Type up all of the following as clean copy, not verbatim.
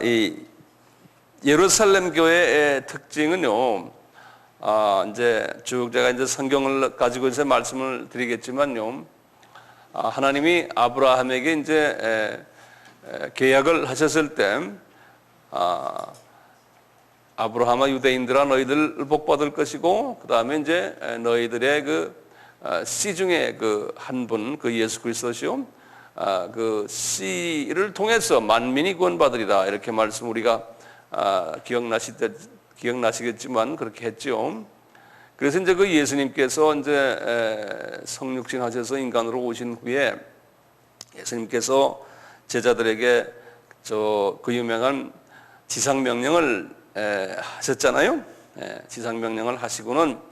이 예루살렘 교회의 특징은요, 이제 쭉 제가 이제 성경을 가지고 이제 말씀을 드리겠지만요, 하나님이 아브라함에게 이제 계약을 하셨을 때, 아브라함아 유대인들아 너희들 복받을 것이고, 그 다음에 이제 너희들의 그 씨 중에 그 한 분, 그 예수 그리스도시요, 그 씨를 통해서 만민이 구원받으리라, 이렇게 말씀 우리가 기억나시겠지만 그렇게 했죠. 그래서 이제 그 예수님께서 이제 성육신 하셔서 인간으로 오신 후에 예수님께서 제자들에게 그 유명한 지상명령을 하셨잖아요. 지상명령을 하시고는,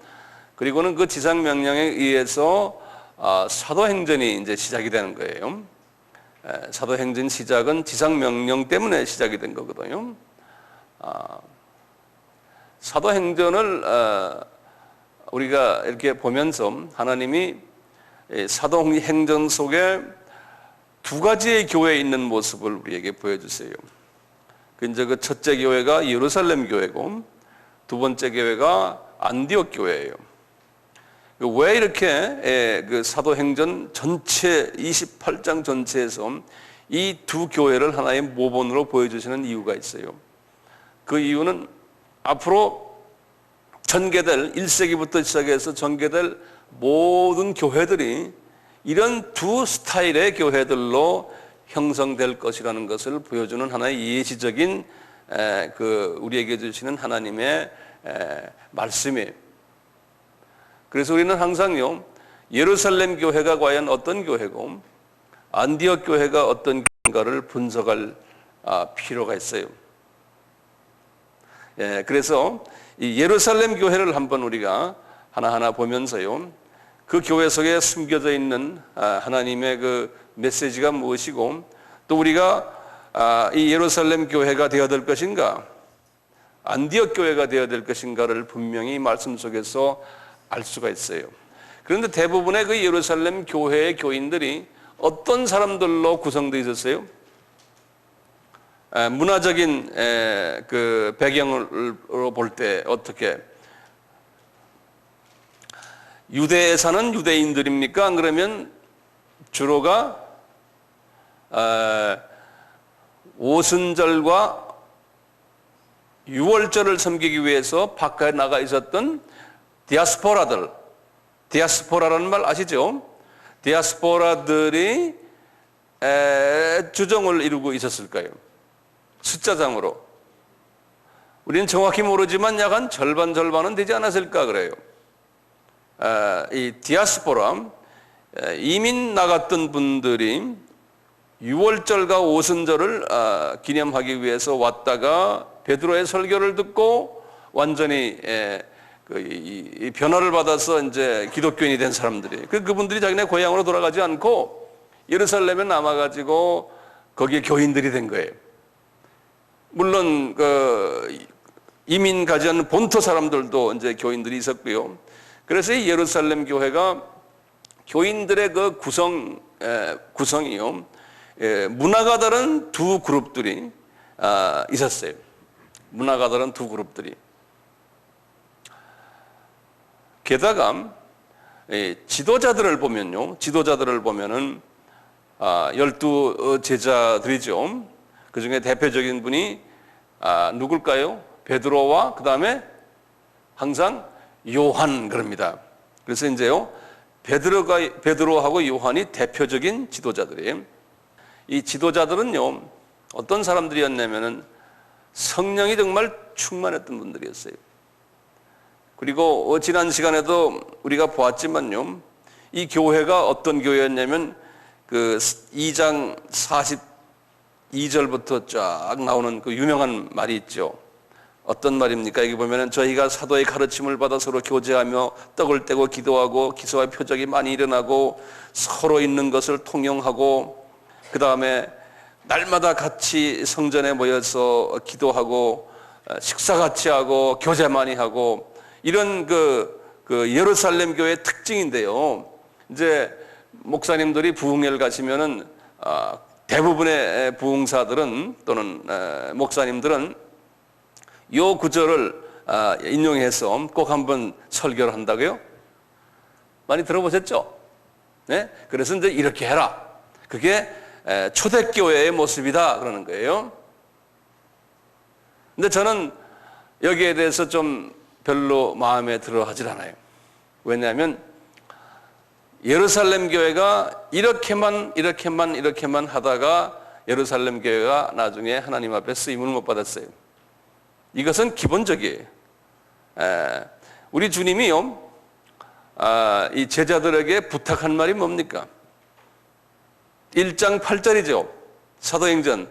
그리고는 그 지상명령에 의해서 사도행전이 이제 시작이 되는 거예요. 사도행전 시작은 지상명령 때문에 시작이 된 거거든요. 사도행전을 우리가 이렇게 보면서 하나님이 사도행전 속에 두 가지의 교회에 있는 모습을 우리에게 보여주세요. 이제 그 첫째 교회가 예루살렘 교회고, 두 번째 교회가 안디옥 교회예요. 왜 이렇게 그 사도행전 전체 28장 전체에서 이 두 교회를 하나의 모본으로 보여주시는 이유가 있어요. 그 이유는 앞으로 전개될 1세기부터 시작해서 전개될 모든 교회들이 이런 두 스타일의 교회들로 형성될 것이라는 것을 보여주는 하나의 예시적인 우리에게 주시는 하나님의 말씀이에요. 그래서 우리는 항상요, 예루살렘 교회가 과연 어떤 교회고 안디옥 교회가 어떤 교회인가를 분석할 필요가 있어요. 그래서 이 예루살렘 교회를 한번 우리가 하나하나 보면서요, 그 교회 속에 숨겨져 있는 하나님의 그 메시지가 무엇이고, 또 우리가 이 예루살렘 교회가 되어야 될 것인가, 안디옥 교회가 되어야 될 것인가를 분명히 말씀 속에서 알 수가 있어요. 그런데 대부분의 그 예루살렘 교회의 교인들이 어떤 사람들로 구성되어 있었어요? 문화적인 그 배경으로 볼 때 어떻게, 유대에 사는 유대인들입니까? 안 그러면 주로가 오순절과 유월절을 섬기기 위해서 바깥에 나가 있었던 디아스포라들, 디아스포라라는 말 아시죠? 디아스포라들이 주정을 이루고 있었을까요? 숫자상으로 우리는 정확히 모르지만 약 한 절반은 되지 않았을까 그래요. 이 디아스포라, 이민 나갔던 분들이 유월절과 오순절을 기념하기 위해서 왔다가 베드로의 설교를 듣고 완전히 이 변화를 받아서 이제 기독교인이 된 사람들이, 그분들이 자기네 고향으로 돌아가지 않고 예루살렘에 남아가지고 거기에 교인들이 된 거예요. 물론 그 이민 가지 않는 본토 사람들도 이제 교인들이 있었고요. 그래서 이 예루살렘 교회가 교인들의 그 구성이요, 문화가 다른 두 그룹들이 있었어요. 문화가 다른 두 그룹들이. 게다가 지도자들을 보면은 12 제자들이죠. 그 중에 대표적인 분이 누굴까요? 베드로와 그 다음에 항상 요한, 그럽니다. 그래서 이제요, 베드로하고 요한이 대표적인 지도자들이에요. 이 지도자들은요, 어떤 사람들이었냐면은 성령이 정말 충만했던 분들이었어요. 그리고 지난 시간에도 우리가 보았지만요, 이 교회가 어떤 교회였냐면 그 2장 42절부터 쫙 나오는 그 유명한 말이 있죠. 어떤 말입니까? 여기 보면은 저희가 사도의 가르침을 받아 서로 교제하며 떡을 떼고 기도하고 기사와 표적이 많이 일어나고 서로 있는 것을 통용하고, 그 다음에 날마다 같이 성전에 모여서 기도하고 식사 같이 하고 교제 많이 하고, 이런 그 예루살렘 교회의 특징인데요. 이제 목사님들이 부흥회를 가시면은 대부분의 부흥사들은 또는 목사님들은 이 구절을 인용해서 꼭 한번 설교를 한다고요? 많이 들어보셨죠? 네? 그래서 이제 이렇게 해라. 그게 초대교회의 모습이다 그러는 거예요. 근데 저는 여기에 대해서 좀 별로 마음에 들어 하질 않아요. 왜냐하면 예루살렘 교회가 이렇게만 하다가 예루살렘 교회가 나중에 하나님 앞에 쓰임을 못 받았어요. 이것은 기본적이에요. 우리 주님이요, 이 제자들에게 부탁한 말이 뭡니까? 1장 8절이죠. 사도행전.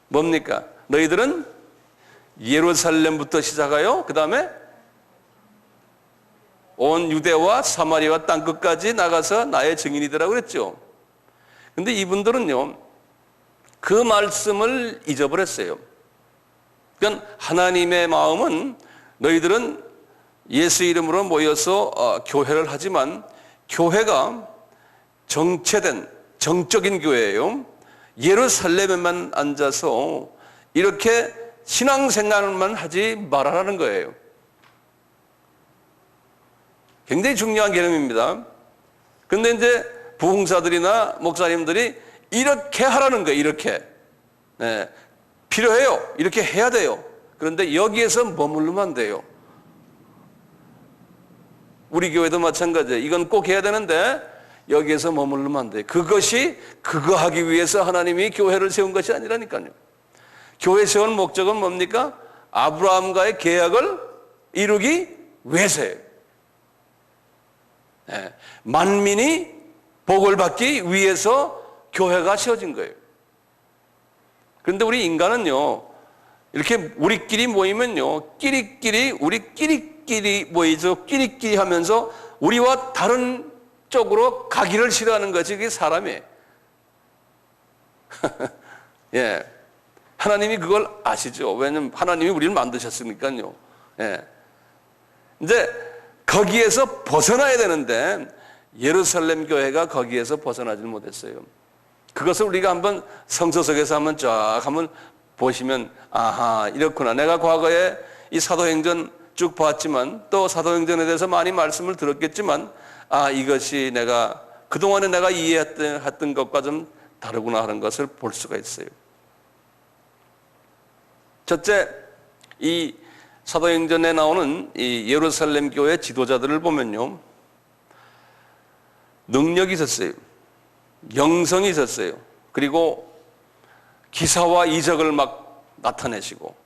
뭡니까? 너희들은 예루살렘부터 시작하여 그 다음에 온 유대와 사마리아와 땅끝까지 나가서 나의 증인이더라고 그랬죠. 근데 이분들은요, 그 말씀을 잊어버렸어요. 그러니까 하나님의 마음은 너희들은 예수 이름으로 모여서 교회를 하지만 교회가 정체된 정적인 교회예요. 예루살렘에만 앉아서 이렇게 신앙생활만 하지 말아라는 거예요. 굉장히 중요한 개념입니다. 그런데 이제 부흥사들이나 목사님들이 이렇게 하라는 거예요. 이렇게. 네, 필요해요. 이렇게 해야 돼요. 그런데 여기에서 머무르면 안 돼요. 우리 교회도 마찬가지예요. 이건 꼭 해야 되는데 여기에서 머무르면 안 돼요. 그것이 그거 하기 위해서 하나님이 교회를 세운 것이 아니라니까요. 교회 세운 목적은 뭡니까? 아브라함과의 계약을 이루기 위해서예요. 네, 만민이 복을 받기 위해서 교회가 세워진 거예요. 그런데 우리 인간은요, 이렇게 우리끼리 모이면요, 우리끼리 모이죠. 끼리끼리 하면서 우리와 다른 쪽으로 가기를 싫어하는 것이 그게 사람이에요. 예. 하나님이 그걸 아시죠. 왜냐하면 하나님이 우리를 만드셨으니까요. 예. 이제 거기에서 벗어나야 되는데 예루살렘 교회가 거기에서 벗어나질 못했어요. 그것을 우리가 한번 성서석에서 한번 보시면 아하, 이렇구나. 내가 과거에 이 사도행전 쭉 봤지만 또 사도행전에 대해서 많이 말씀을 들었겠지만 이것이 그동안에 내가 이해했던 것과 좀 다르구나 하는 것을 볼 수가 있어요. 첫째, 이 사도행전에 나오는 이 예루살렘 교회 지도자들을 보면요, 능력이 있었어요. 영성이 있었어요. 그리고 기사와 이적을 막 나타내시고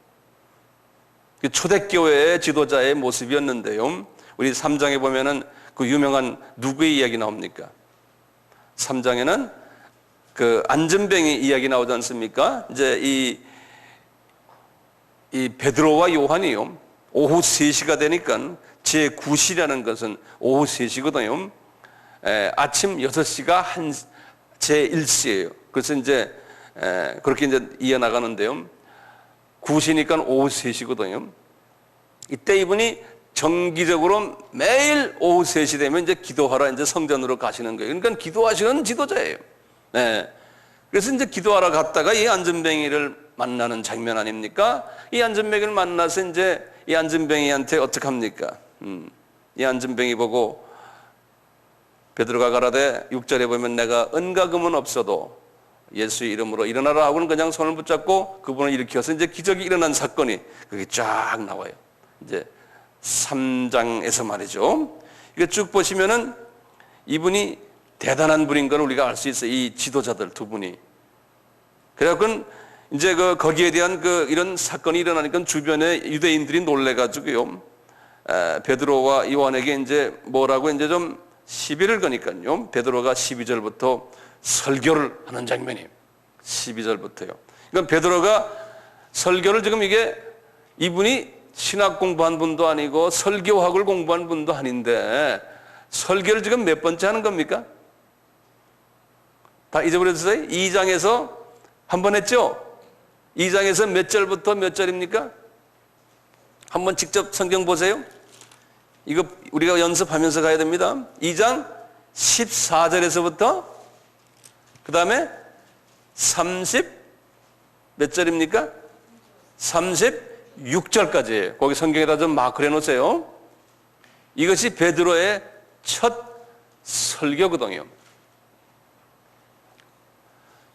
초대교회의 지도자의 모습이었는데요. 우리 3장에 보면은 그 유명한 누구의 이야기 나옵니까? 3장에는 그 안전뱅이 이야기 나오지 않습니까? 이제 이 베드로와 요한이요, 오후 3시가 되니까 제9시라는 것은 오후 3시거든요. 아침 6시가 제1시예요. 그래서 이제 그렇게 이제 이어나가는데요. 9시니까 오후 3시거든요. 이때 이분이 정기적으로 매일 오후 3시 되면 이제 기도하러 이제 성전으로 가시는 거예요. 그러니까 기도하시는 지도자예요. 네. 그래서 이제 기도하러 갔다가 이 안전뱅이를 만나는 장면 아닙니까? 이 안전뱅이를 만나서 이제 이 안전뱅이한테 어떡합니까? 이 안전뱅이 보고 베드로가 가라되 6절에 보면 내가 은과 금은 없어도 예수의 이름으로 일어나라 하고는 그냥 손을 붙잡고 그분을 일으켜서 이제 기적이 일어난 사건이 그게 쫙 나와요. 이제 3장에서 말이죠. 이거 쭉 보시면은 이분이 대단한 분인 걸 우리가 알 수 있어요. 이 지도자들 두 분이. 그래갖고 이제 거기에 대한 이런 사건이 일어나니까 주변에 유대인들이 놀래가지고요. 베드로와 요한에게 이제 뭐라고 이제 좀 시비를 거니까요. 베드로가 12절부터 설교를 하는 장면이에요. 12절부터요. 그러니까 베드로가 설교를 지금 이분이 신학 공부한 분도 아니고 설교학을 공부한 분도 아닌데 설교를 지금 몇 번째 하는 겁니까? 다 잊어버렸어요? 2장에서 한 번 했죠? 2장에서 몇 절부터 몇 절입니까? 한번 직접 성경 보세요. 이거 우리가 연습하면서 가야 됩니다. 2장 14절에서부터 그 다음에 몇 절입니까? 36절까지예요. 거기 성경에다 좀 마크 해놓으세요. 이것이 베드로의 첫 설교거든요.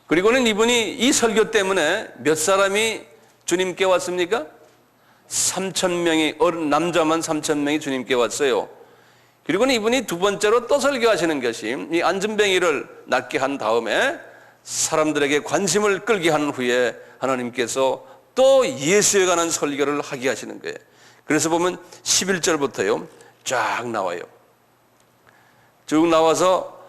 그리고는 이분이 이 설교 때문에 몇 사람이 주님께 왔습니까? 3,000명이, 어른 남자만 3,000명이 주님께 왔어요. 그리고는 이분이 두 번째로 또 설교하시는 것이 이 안전뱅이를 낫게 한 다음에 사람들에게 관심을 끌게 한 후에 하나님께서 또 예수에 관한 설교를 하게 하시는 거예요. 그래서 보면 11절부터요 쫙 나와요. 쭉 나와서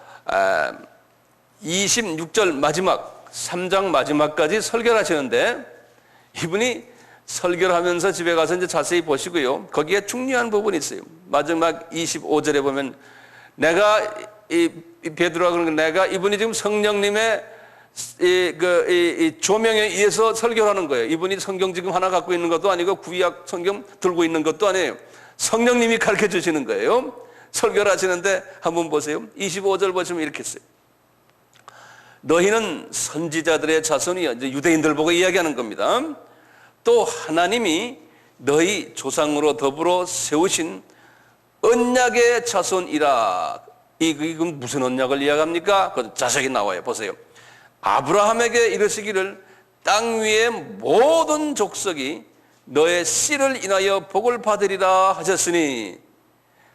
26절 마지막 3장 마지막까지 설교를 하시는데, 이분이 설교를 하면서 집에 가서 이제 자세히 보시고요, 거기에 중요한 부분이 있어요. 마지막 25절에 보면 내가 베드로가 그런 거, 내가 이분이 지금 성령님의 이 조명에 의해서 설교를 하는 거예요. 이분이 성경 지금 하나 갖고 있는 것도 아니고 구약 성경 들고 있는 것도 아니에요. 성령님이 가르쳐 주시는 거예요. 설교를 하시는데 한번 보세요. 25절 보시면 이렇게 써요. 너희는 선지자들의 자손이야. 이제 유대인들 보고 이야기하는 겁니다. 또 하나님이 너희 조상으로 더불어 세우신 언약의 자손이라. 이건 무슨 언약을 이야기합니까? 그 자세히 나와요. 보세요. 아브라함에게 이르시기를 땅 위의 모든 족속이 너의 씨를 인하여 복을 받으리라 하셨으니,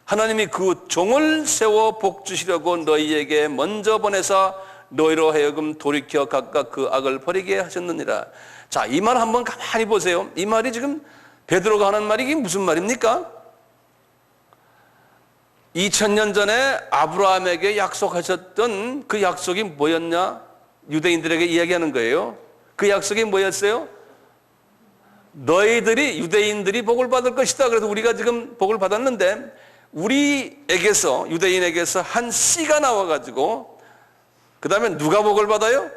하나님이 그 종을 세워 복 주시려고 너희에게 먼저 보내사 너희로 하여금 돌이켜 각각 그 악을 버리게 하셨느니라. 자, 이 말 한번 가만히 보세요. 이 말이 지금 베드로가 하는 말이 이게 무슨 말입니까? 2000년 전에 아브라함에게 약속하셨던 그 약속이 뭐였냐? 유대인들에게 이야기하는 거예요. 그 약속이 뭐였어요? 너희들이, 유대인들이 복을 받을 것이다. 그래서 우리가 지금 복을 받았는데, 우리에게서, 유대인에게서 한 씨가 나와가지고 그 다음에 누가 복을 받아요?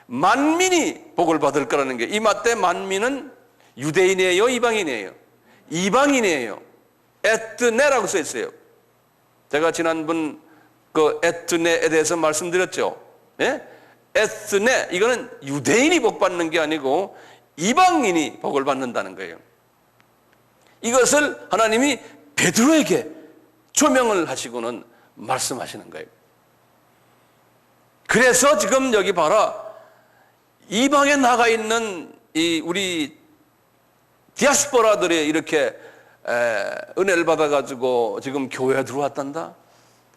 만민이 복을 받을 거라는 게, 이 말 때 만민은 유대인이에요, 이방인이에요? 이방인이에요. 에트네라고 써 있어요. 제가 지난번 그 에트네에 대해서 말씀드렸죠. 예? 에트네, 이거는 유대인이 복 받는 게 아니고 이방인이 복을 받는다는 거예요. 이것을 하나님이 베드로에게 조명을 하시고는 말씀하시는 거예요. 그래서 지금 여기 봐라, 이방에 나가 있는 이 우리 디아스포라들이 이렇게 은혜를 받아가지고 지금 교회에 들어왔단다.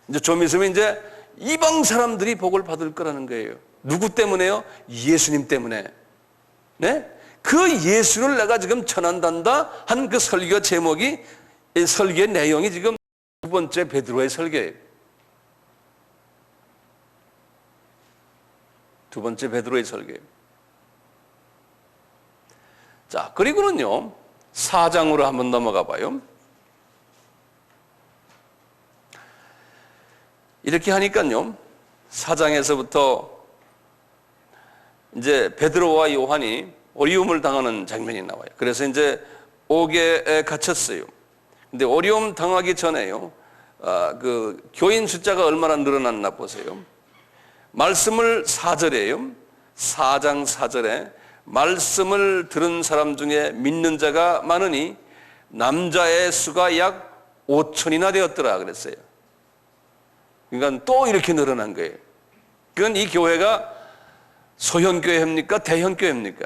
이제 좀 있으면 이제 이방 사람들이 복을 받을 거라는 거예요. 누구 때문에요? 예수님 때문에. 네? 그 예수를 내가 지금 전한단다 한 그 설교 제목이, 이 설교의 내용이 지금 두 번째 베드로의 설교예요. 두 번째 베드로의 설교예요. 자, 그리고는요 4장으로 한번 넘어가 봐요. 이렇게 하니까요 4장에서부터 이제 베드로와 요한이 어려움을 당하는 장면이 나와요. 그래서 이제 옥에 갇혔어요. 근데 어려움 당하기 전에요, 그 교인 숫자가 얼마나 늘어났나 보세요. 말씀을 4절에요. 4장 4절에 말씀을 들은 사람 중에 믿는 자가 많으니 남자의 수가 약 5천이나 되었더라 그랬어요. 그러니까 또 이렇게 늘어난 거예요. 그건 이 교회가 소형교회입니까? 대형교회입니까?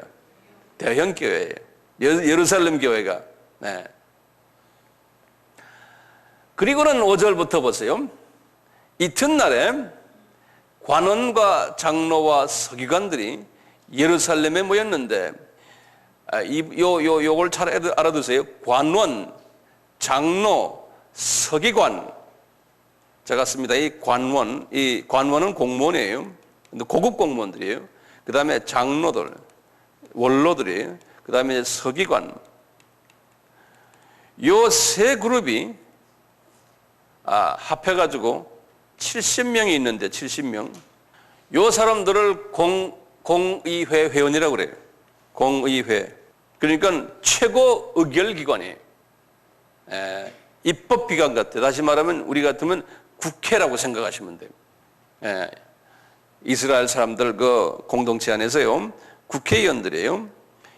대형교회예요. 예루살렘 교회가. 네. 그리고는 5절부터 보세요. 이튿날에 관원과 장로와 서기관들이 예루살렘에 모였는데, 요걸 잘 알아두세요. 관원, 장로, 서기관. 제가 씁니다. 이 관원은 공무원이에요. 고급 공무원들이에요. 그 다음에 장로들, 원로들이에요. 그 다음에 서기관. 요 세 그룹이 합해가지고 70명이 있는데, 70명. 요 사람들을 공의회 회원이라고 그래요. 공의회. 그러니까 최고 의결기관이에요. 입법기관 같아요. 다시 말하면 우리 같으면 국회라고 생각하시면 돼요. 이스라엘 사람들 그 공동체 안에서요, 국회의원들이에요.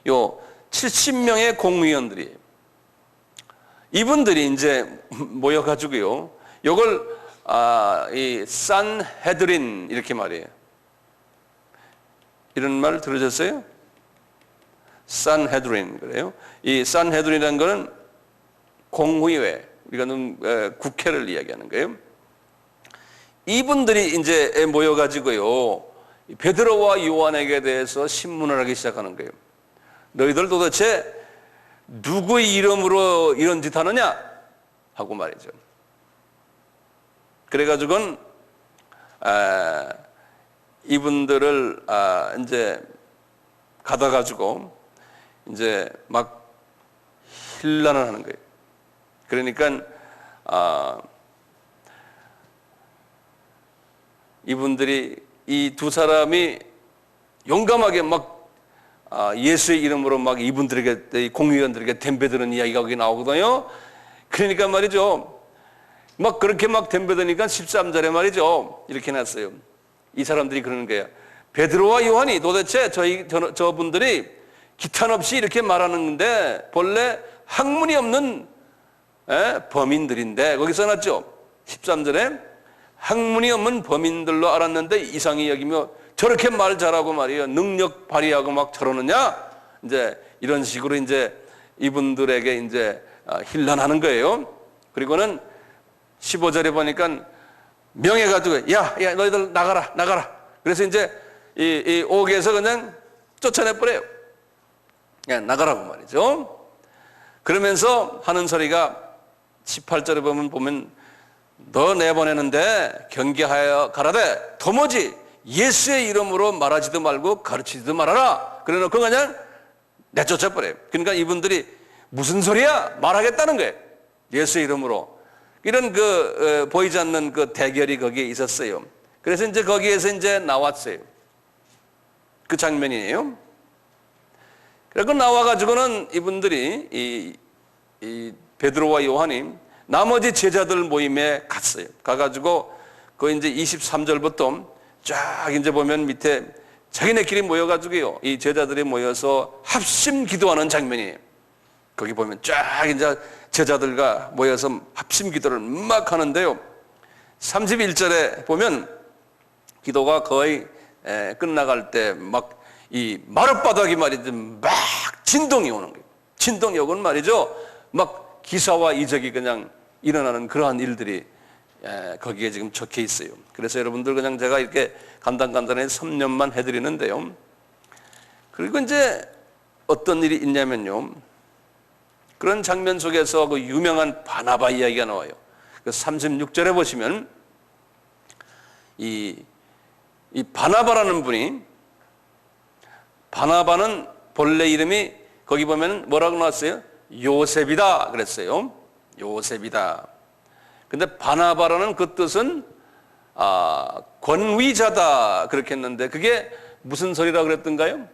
요 70명의 공의원들이에요. 이분들이 이제 모여가지고요, 요걸 이 산헤드린 이렇게 말이에요. 이런 말 들으셨어요? 산헤드린 그래요. 이 산헤드린이라는 거는 공의회, 우리가 국회를 이야기하는 거예요. 이분들이 이제 모여가지고요, 베드로와 요한에게 대해서 신문을 하기 시작하는 거예요. 너희들 도대체 누구의 이름으로 이런 짓 하느냐? 하고 말이죠. 그래가지고는 이분들을 이제 가다가지고 이제 막 힐난을 하는 거예요. 그러니까 이분들이 이 두 사람이 용감하게 막 예수의 이름으로 막 이분들에게, 공의원들에게 덤벼드는 이야기가 거기 나오거든요. 그러니까 말이죠, 막 그렇게 막 덤벼드니까 13절에 말이죠, 이렇게 놨어요. 이 사람들이 그러는 거예요. 베드로와 요한이 도대체 저분들이 기탄 없이 이렇게 말하는데 본래 학문이 없는 범인들인데, 거기 써놨죠. 13절에 학문이 없는 범인들로 알았는데 이상히 여기며 저렇게 말 잘하고 말이에요, 능력 발휘하고 막 저러느냐? 이제 이런 식으로 이제 이분들에게 이제 힐난하는 거예요. 그리고는 15절에 보니까 명해가지고 야 너희들 나가라. 그래서 이제 이 옥에서 그냥 쫓아내버려요. 그냥 나가라고 말이죠. 그러면서 하는 소리가 18절에 보면 너 내보내는데 경계하여 가라되 도무지 예수의 이름으로 말하지도 말고 가르치지도 말아라. 그래놓고 그냥 내쫓아버려요. 그러니까 이분들이 무슨 소리야? 말하겠다는 거예요. 예수의 이름으로. 이런 보이지 않는 그 대결이 거기에 있었어요. 그래서 이제 거기에서 이제 나왔어요. 그 장면이에요. 그리고 나와가지고는 이분들이 이 베드로와 요한이 나머지 제자들 모임에 갔어요. 가가지고 그 이제 23절부터 쫙 이제 보면 밑에 자기네끼리 모여가지고요, 이 제자들이 모여서 합심 기도하는 장면이에요. 거기 보면 쫙 이제 제자들과 모여서 합심 기도를 막 하는데요. 31절에 보면 기도가 거의 끝나갈 때 막 이 마룻바닥이 말이죠, 막 진동이 오는 거예요. 진동이 오고는 말이죠, 막 기사와 이적이 그냥 일어나는 그러한 일들이 거기에 지금 적혀 있어요. 그래서 여러분들 그냥 제가 이렇게 간단하게 섭렵만 해드리는데요. 그리고 이제 어떤 일이 있냐면요, 그런 장면 속에서 그 유명한 바나바 이야기가 나와요. 그 36절에 보시면 이 바나바라는 분이, 바나바는 본래 이름이 거기 보면 뭐라고 나왔어요? 요셉이다 그랬어요. 요셉이다. 근데 바나바라는 그 뜻은 권위자다 그렇게 했는데 그게 무슨 소리라 그랬던가요?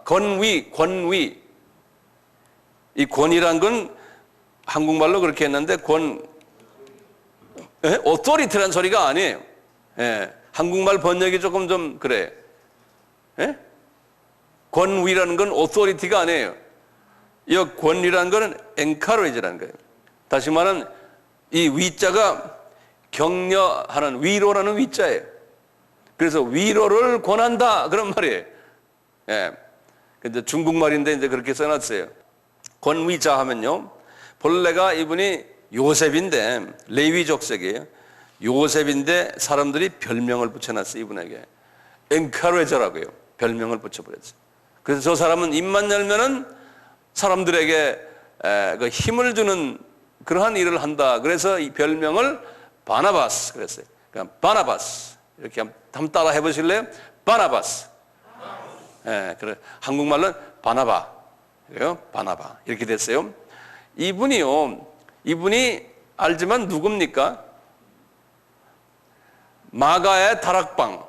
권위. 이 권이란 건 한국말로 그렇게 했는데 authority라는 소리가 아니에요. 한국말 번역이 조금 좀 그래. 권위라는 건 authority가 아니에요. 이 권위라는 거는 encourage라는 거예요. 다시 말하면 이 위자가 격려하는, 위로라는 위자예요. 그래서 위로를 권한다 그런 말이에요. 근데 중국말인데 이제 그렇게 써놨어요. 권위자 하면요, 본래가 이분이 요셉인데 레위 족속이에요. 요셉인데 사람들이 별명을 붙여놨어요. 이분에게 엔카레저라고요. 별명을 붙여버렸어요. 그래서 저 사람은 입만 열면은 사람들에게 그 힘을 주는 그러한 일을 한다. 그래서 이 별명을 바나바스 그랬어요. 그러니까 바나바스 이렇게 한번 따라 해보실래요? 바나바스. 그래 한국말로는 바나바. 그래요? 바나바 이렇게 됐어요. 이분이 알지만 누굽니까? 마가의 다락방의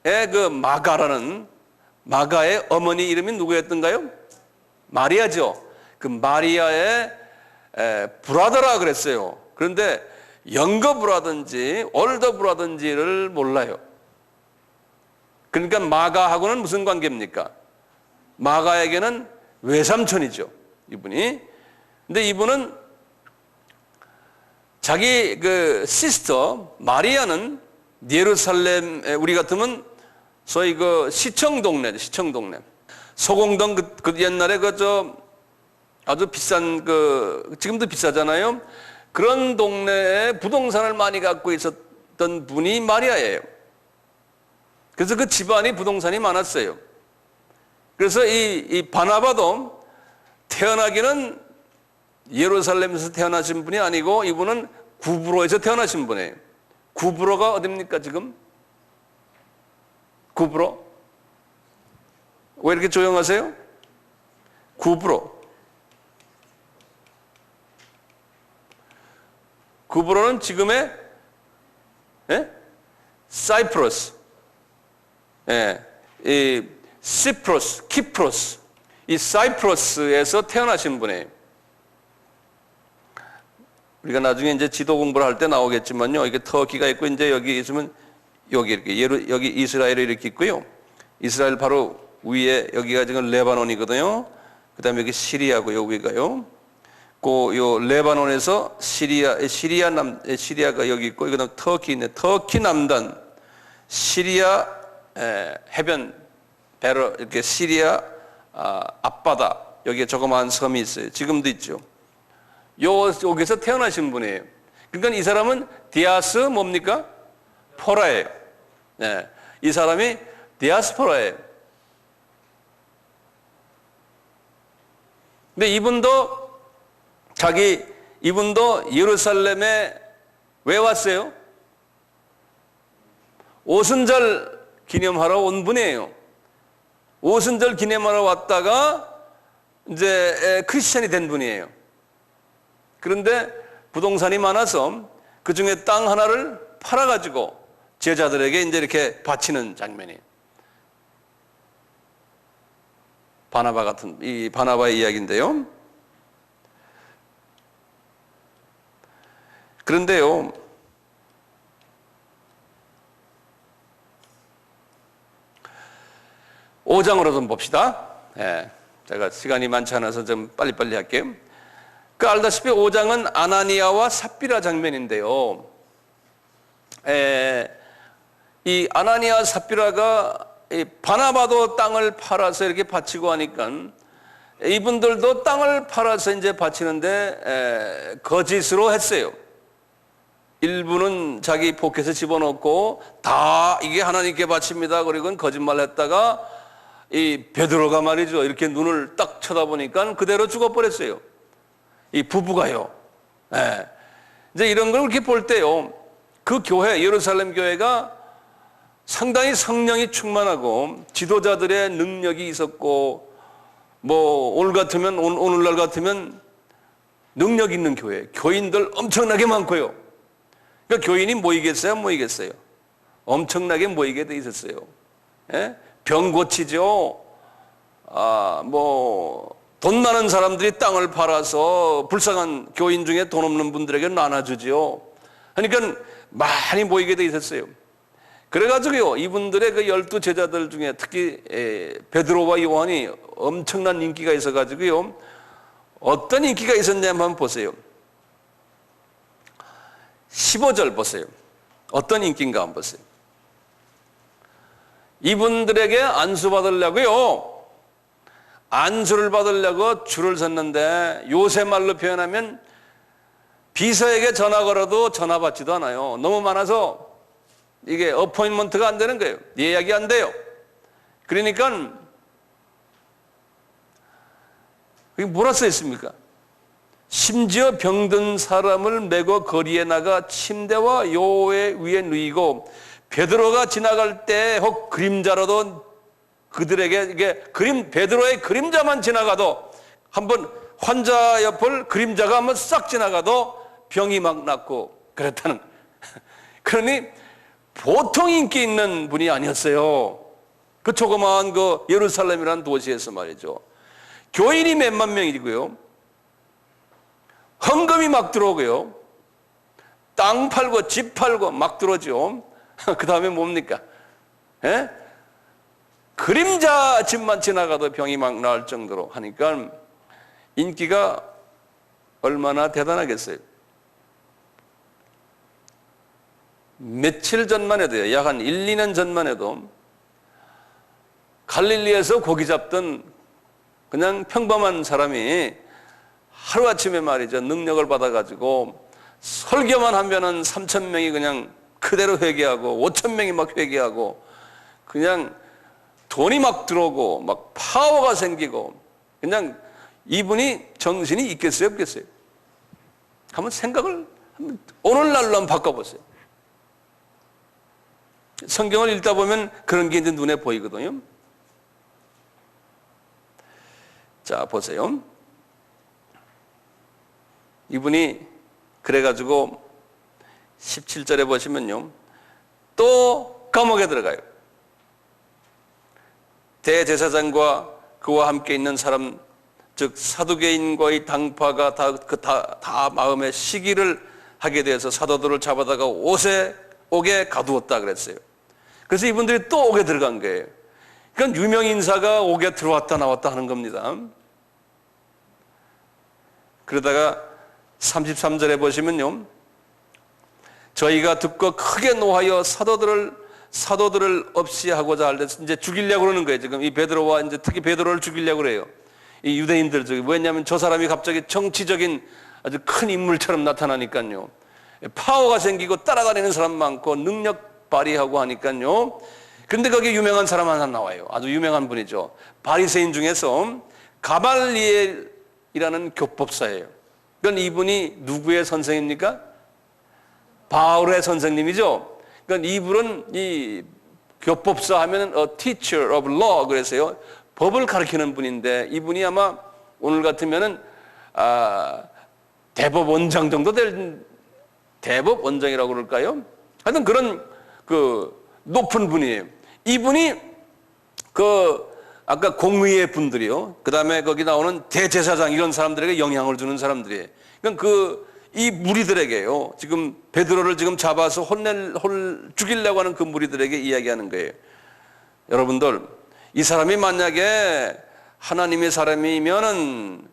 그 마가의 어머니 이름이 누구였던가요? 마리아죠. 그 마리아의 브라더라 그랬어요. 그런데 영거부라든지 올더부라든지를 몰라요. 그러니까 마가하고는 무슨 관계입니까? 마가에게는 외삼촌이죠, 이분이. 근데 이분은 자기 그 시스터 마리아는 예루살렘, 우리 같으면 소위 그 시청 동네죠, 시청 동네. 소공동 그 옛날에 아주 비싼 지금도 비싸잖아요. 그런 동네에 부동산을 많이 갖고 있었던 분이 마리아예요. 그래서 그 집안이 부동산이 많았어요. 그래서 이 바나바도 태어나기는 예루살렘에서 태어나신 분이 아니고 이분은 구브로에서 태어나신 분이에요. 구브로가 어딥니까 지금? 구브로? 왜 이렇게 조용하세요? 구브로. 구브로는 지금의 사이프러스, 이 시프로스, 키프로스, 이 사이프러스에서 태어나신 분이에요. 우리가 나중에 이제 지도 공부를 할 때 나오겠지만요, 이게 터키가 있고 이제 여기 있으면 여기 이렇게 여기 이스라엘이 이렇게 있고요. 이스라엘 바로 위에 여기가 지금 레바논이거든요. 그다음에 여기 시리아고 여기가요. 요 레바논에서 시리아가 여기 있고, 그다음 터키 있네. 터키 남단, 시리아 해변 배로 이렇게 시리아 앞바다 여기에 조그마한 섬이 있어요. 지금도 있죠. 여기서 태어나신 분이에요. 그러니까 이 사람은 디아스 뭡니까? 포라예요. 네, 이 사람이 디아스포라예요. 근데 이분도 예루살렘에 왜 왔어요? 오순절 기념하러 온 분이에요. 오순절 기념하러 왔다가 이제 크리스천이 된 분이에요. 그런데 부동산이 많아서 그 중에 땅 하나를 팔아가지고 제자들에게 이제 이렇게 바치는 장면이에요. 이 바나바의 이야기인데요. 그런데요, 오장으로 좀 봅시다. 제가 시간이 많지 않아서 좀 빨리빨리 할게요. 알다시피 5장은 아나니아와 삽비라 장면인데요. 이 아나니아 삽비라가 바나바도 땅을 팔아서 이렇게 바치고 하니까 이분들도 땅을 팔아서 이제 바치는데 거짓으로 했어요. 일부는 자기 포켓에 집어넣고 다 이게 하나님께 바칩니다. 그리고 거짓말했다가 이 베드로가 말이죠, 이렇게 눈을 딱 쳐다보니까 그대로 죽어버렸어요. 이 부부가요. 이제 이런 걸 이렇게 볼 때요, 그 교회, 예루살렘 교회가 상당히 성령이 충만하고 지도자들의 능력이 있었고, 오늘날 같으면 능력 있는 교회, 교인들 엄청나게 많고요. 그러니까 교인이 모이겠어요, 안 모이겠어요? 엄청나게 모이게 돼 있었어요. 병 고치죠. 돈 많은 사람들이 땅을 팔아서 불쌍한 교인 중에 돈 없는 분들에게 나눠주죠. 그러니까 많이 모이게 돼 있었어요. 그래가지고요, 이분들의 그 12 제자들 중에 특히 베드로와 요한이 엄청난 인기가 있어가지고요, 어떤 인기가 있었냐 한번 보세요. 15절 보세요. 어떤 인기인가 한번 보세요. 이분들에게 안수 받으려고요, 안수를 받으려고 줄을 섰는데, 요새 말로 표현하면 비서에게 전화 걸어도 전화 받지도 않아요. 너무 많아서 이게 어포인먼트가 안 되는 거예요. 예약이 안 돼요. 그러니까 이게 뭐라 써 있습니까? 심지어 병든 사람을 메고 거리에 나가 침대와 요의 위에 누이고, 베드로가 지나갈 때 혹 그림자로도 그들에게 이게 베드로의 그림자만 지나가도, 한번 환자 옆을 그림자가 한번 싹 지나가도 병이 막 낫고 그랬다는. 그러니 보통 인기 있는 분이 아니었어요. 그 조그마한 그 예루살렘이라는 도시에서 말이죠. 교인이 몇만 명이고요, 헌금이 막 들어오고요, 땅 팔고 집 팔고 막 들어오죠. 그 다음에 뭡니까? 예? 그림자 집만 지나가도 병이 막 나을 정도로 하니까 인기가 얼마나 대단하겠어요. 며칠 전만 해도요, 약 한 1, 2년 전만 해도 갈릴리에서 고기 잡던 그냥 평범한 사람이 하루아침에 말이죠, 능력을 받아가지고 설교만 하면은 3,000명이 그냥 그대로 회개하고 5,000명이 막 회개하고 그냥 돈이 막 들어오고 막 파워가 생기고 그냥 이분이 정신이 있겠어요, 없겠어요? 한번 생각을 오늘날로 한번 바꿔보세요. 성경을 읽다 보면 그런 게 이제 눈에 보이거든요. 자, 보세요. 이분이 그래가지고 17절에 보시면요, 또 감옥에 들어가요. 대제사장과 그와 함께 있는 사람, 즉 사두개인과의 당파가 다 마음에 시기를 하게 돼서 사도들을 잡아다가 옥에 가두었다 그랬어요. 그래서 이분들이 또 옥에 들어간 거예요. 그러니까 유명 인사가 옥에 들어왔다 나왔다 하는 겁니다. 그러다가 33절에 보시면요, 저희가 듣고 크게 노하여 사도들을 없이 하고자 할 때 이제 죽이려고 그러는 거예요. 지금 이 베드로와 이제 특히 베드로를 죽이려고 그래요. 이 유대인들 저기 왜냐하면 저 사람이 갑자기 정치적인 아주 큰 인물처럼 나타나니까요. 파워가 생기고 따라다니는 사람 많고 능력 발휘하고 하니까요. 근데 거기 유명한 사람 하나 나와요. 아주 유명한 분이죠. 바리새인 중에서 가말리엘이라는 교법사예요. 그러니까 이분이 누구의 선생입니까? 바울의 선생님이죠. 그러니까 이분은 이 교법사 하면은 a teacher of law 그래서요, 법을 가르치는 분인데 이분이 아마 오늘 같으면은 대법원장 정도 될 대법원장이라고 그럴까요? 하여튼 그런 그 높은 분이에요. 이분이 아까 공의회 분들이요, 그 다음에 거기 나오는 대제사장 이런 사람들에게 영향을 주는 사람들이에요. 그러니까 이 무리들에게요, 지금 베드로를 지금 잡아서 죽이려고 하는 그 무리들에게 이야기하는 거예요. 여러분들, 이 사람이 만약에 하나님의 사람이면은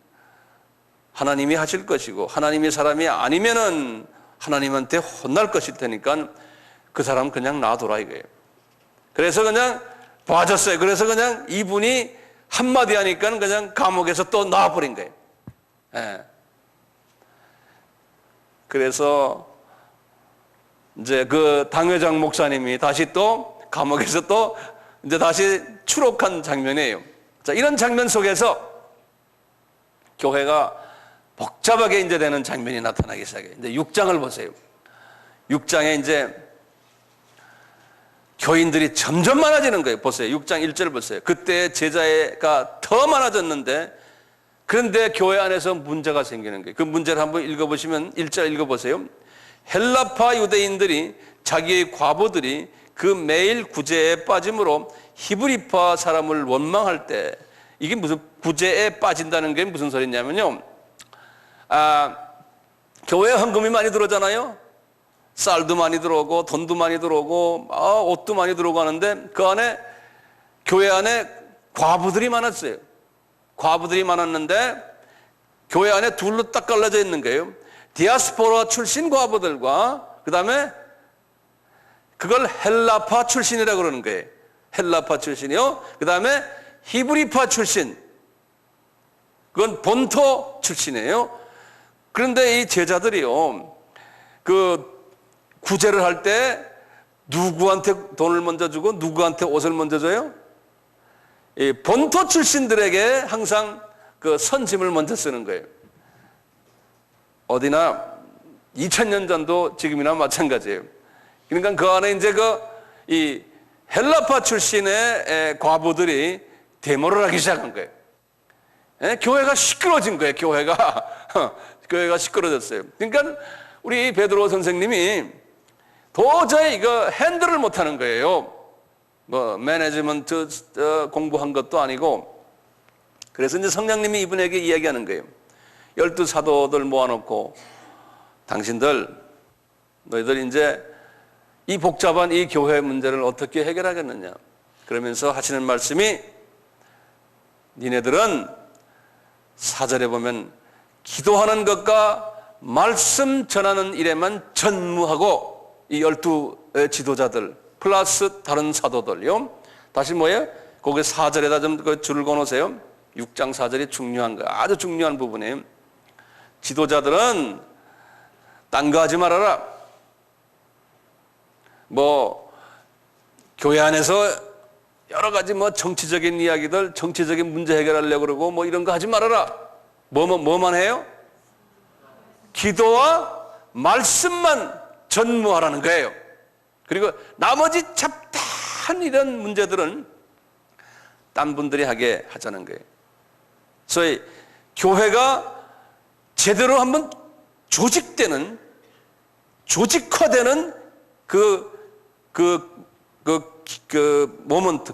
하나님이 하실 것이고 하나님의 사람이 아니면은 하나님한테 혼날 것일 테니까 그 사람 그냥 놔둬라 이거예요. 그래서 그냥 봐줬어요. 그래서 그냥 이분이 한마디 하니까 그냥 감옥에서 또 나와버린 거예요. 예. 그래서 이제 그 당회장 목사님이 다시 또 감옥에서 또 이제 다시 추록한 장면이에요. 자, 이런 장면 속에서 교회가 복잡하게 이제 되는 장면이 나타나기 시작해요. 이제 6장을 보세요. 6장에 이제 교인들이 점점 많아지는 거예요. 보세요. 6장 1절 보세요. 그때 제자가 더 많아졌는데 그런데 교회 안에서 문제가 생기는 거예요. 그 문제를 한번 읽어보시면 1절 읽어보세요. 헬라파 유대인들이 자기의 과부들이 그 매일 구제에 빠짐으로 히브리파 사람을 원망할 때, 이게 무슨 구제에 빠진다는 게 무슨 소리냐면요, 교회에 헌금이 많이 들어오잖아요. 쌀도 많이 들어오고 돈도 많이 들어오고 옷도 많이 들어오고 하는데 그 안에 교회 안에 과부들이 많았어요. 과부들이 많았는데 교회 안에 둘로 딱 갈라져 있는 거예요. 디아스포라 출신 과부들과 그 다음에 그걸 헬라파 출신이라고 그러는 거예요. 헬라파 출신이요. 그 다음에 히브리파 출신, 그건 본토 출신이에요. 그런데 이 제자들이요, 그 구제를 할 때 누구한테 돈을 먼저 주고 누구한테 옷을 먼저 줘요? 이 본토 출신들에게 항상 그 선심을 먼저 쓰는 거예요. 어디나 2000년 전도 지금이나 마찬가지예요. 그러니까 그 안에 이제 이 헬라파 출신의 과부들이 데모를 하기 시작한 거예요. 교회가 시끄러워진 거예요. 교회가 시끄러졌어요. 그러니까 우리 베드로 선생님이 도저히 이거 핸들을 못하는 거예요. 뭐 매니지먼트 공부한 것도 아니고. 그래서 이제 성령님이 이분에게 이야기하는 거예요. 12 사도들 모아놓고 당신들 너희들 이제 이 복잡한 이 교회 문제를 어떻게 해결하겠느냐. 그러면서 하시는 말씀이 니네들은 4절에 보면 기도하는 것과 말씀 전하는 일에만 전무하고 이 12 지도자들 플러스 다른 사도들요. 다시 뭐예요? 거기 4절에다 좀 그 줄을 꺼놓으세요. 6장 4절이 중요한 거예요. 아주 중요한 부분이에요. 지도자들은 딴 거 하지 말아라. 뭐 교회 안에서 여러 가지 뭐 정치적인 이야기들, 정치적인 문제 해결하려고 그러고 뭐 이런 거 하지 말아라. 뭐만 해요? 기도와 말씀만 전무하라는 거예요. 그리고 나머지 잡다한 이런 문제들은 딴 분들이 하게 하자는 거예요. 소위 교회가 제대로 한번 조직화되는 모먼트,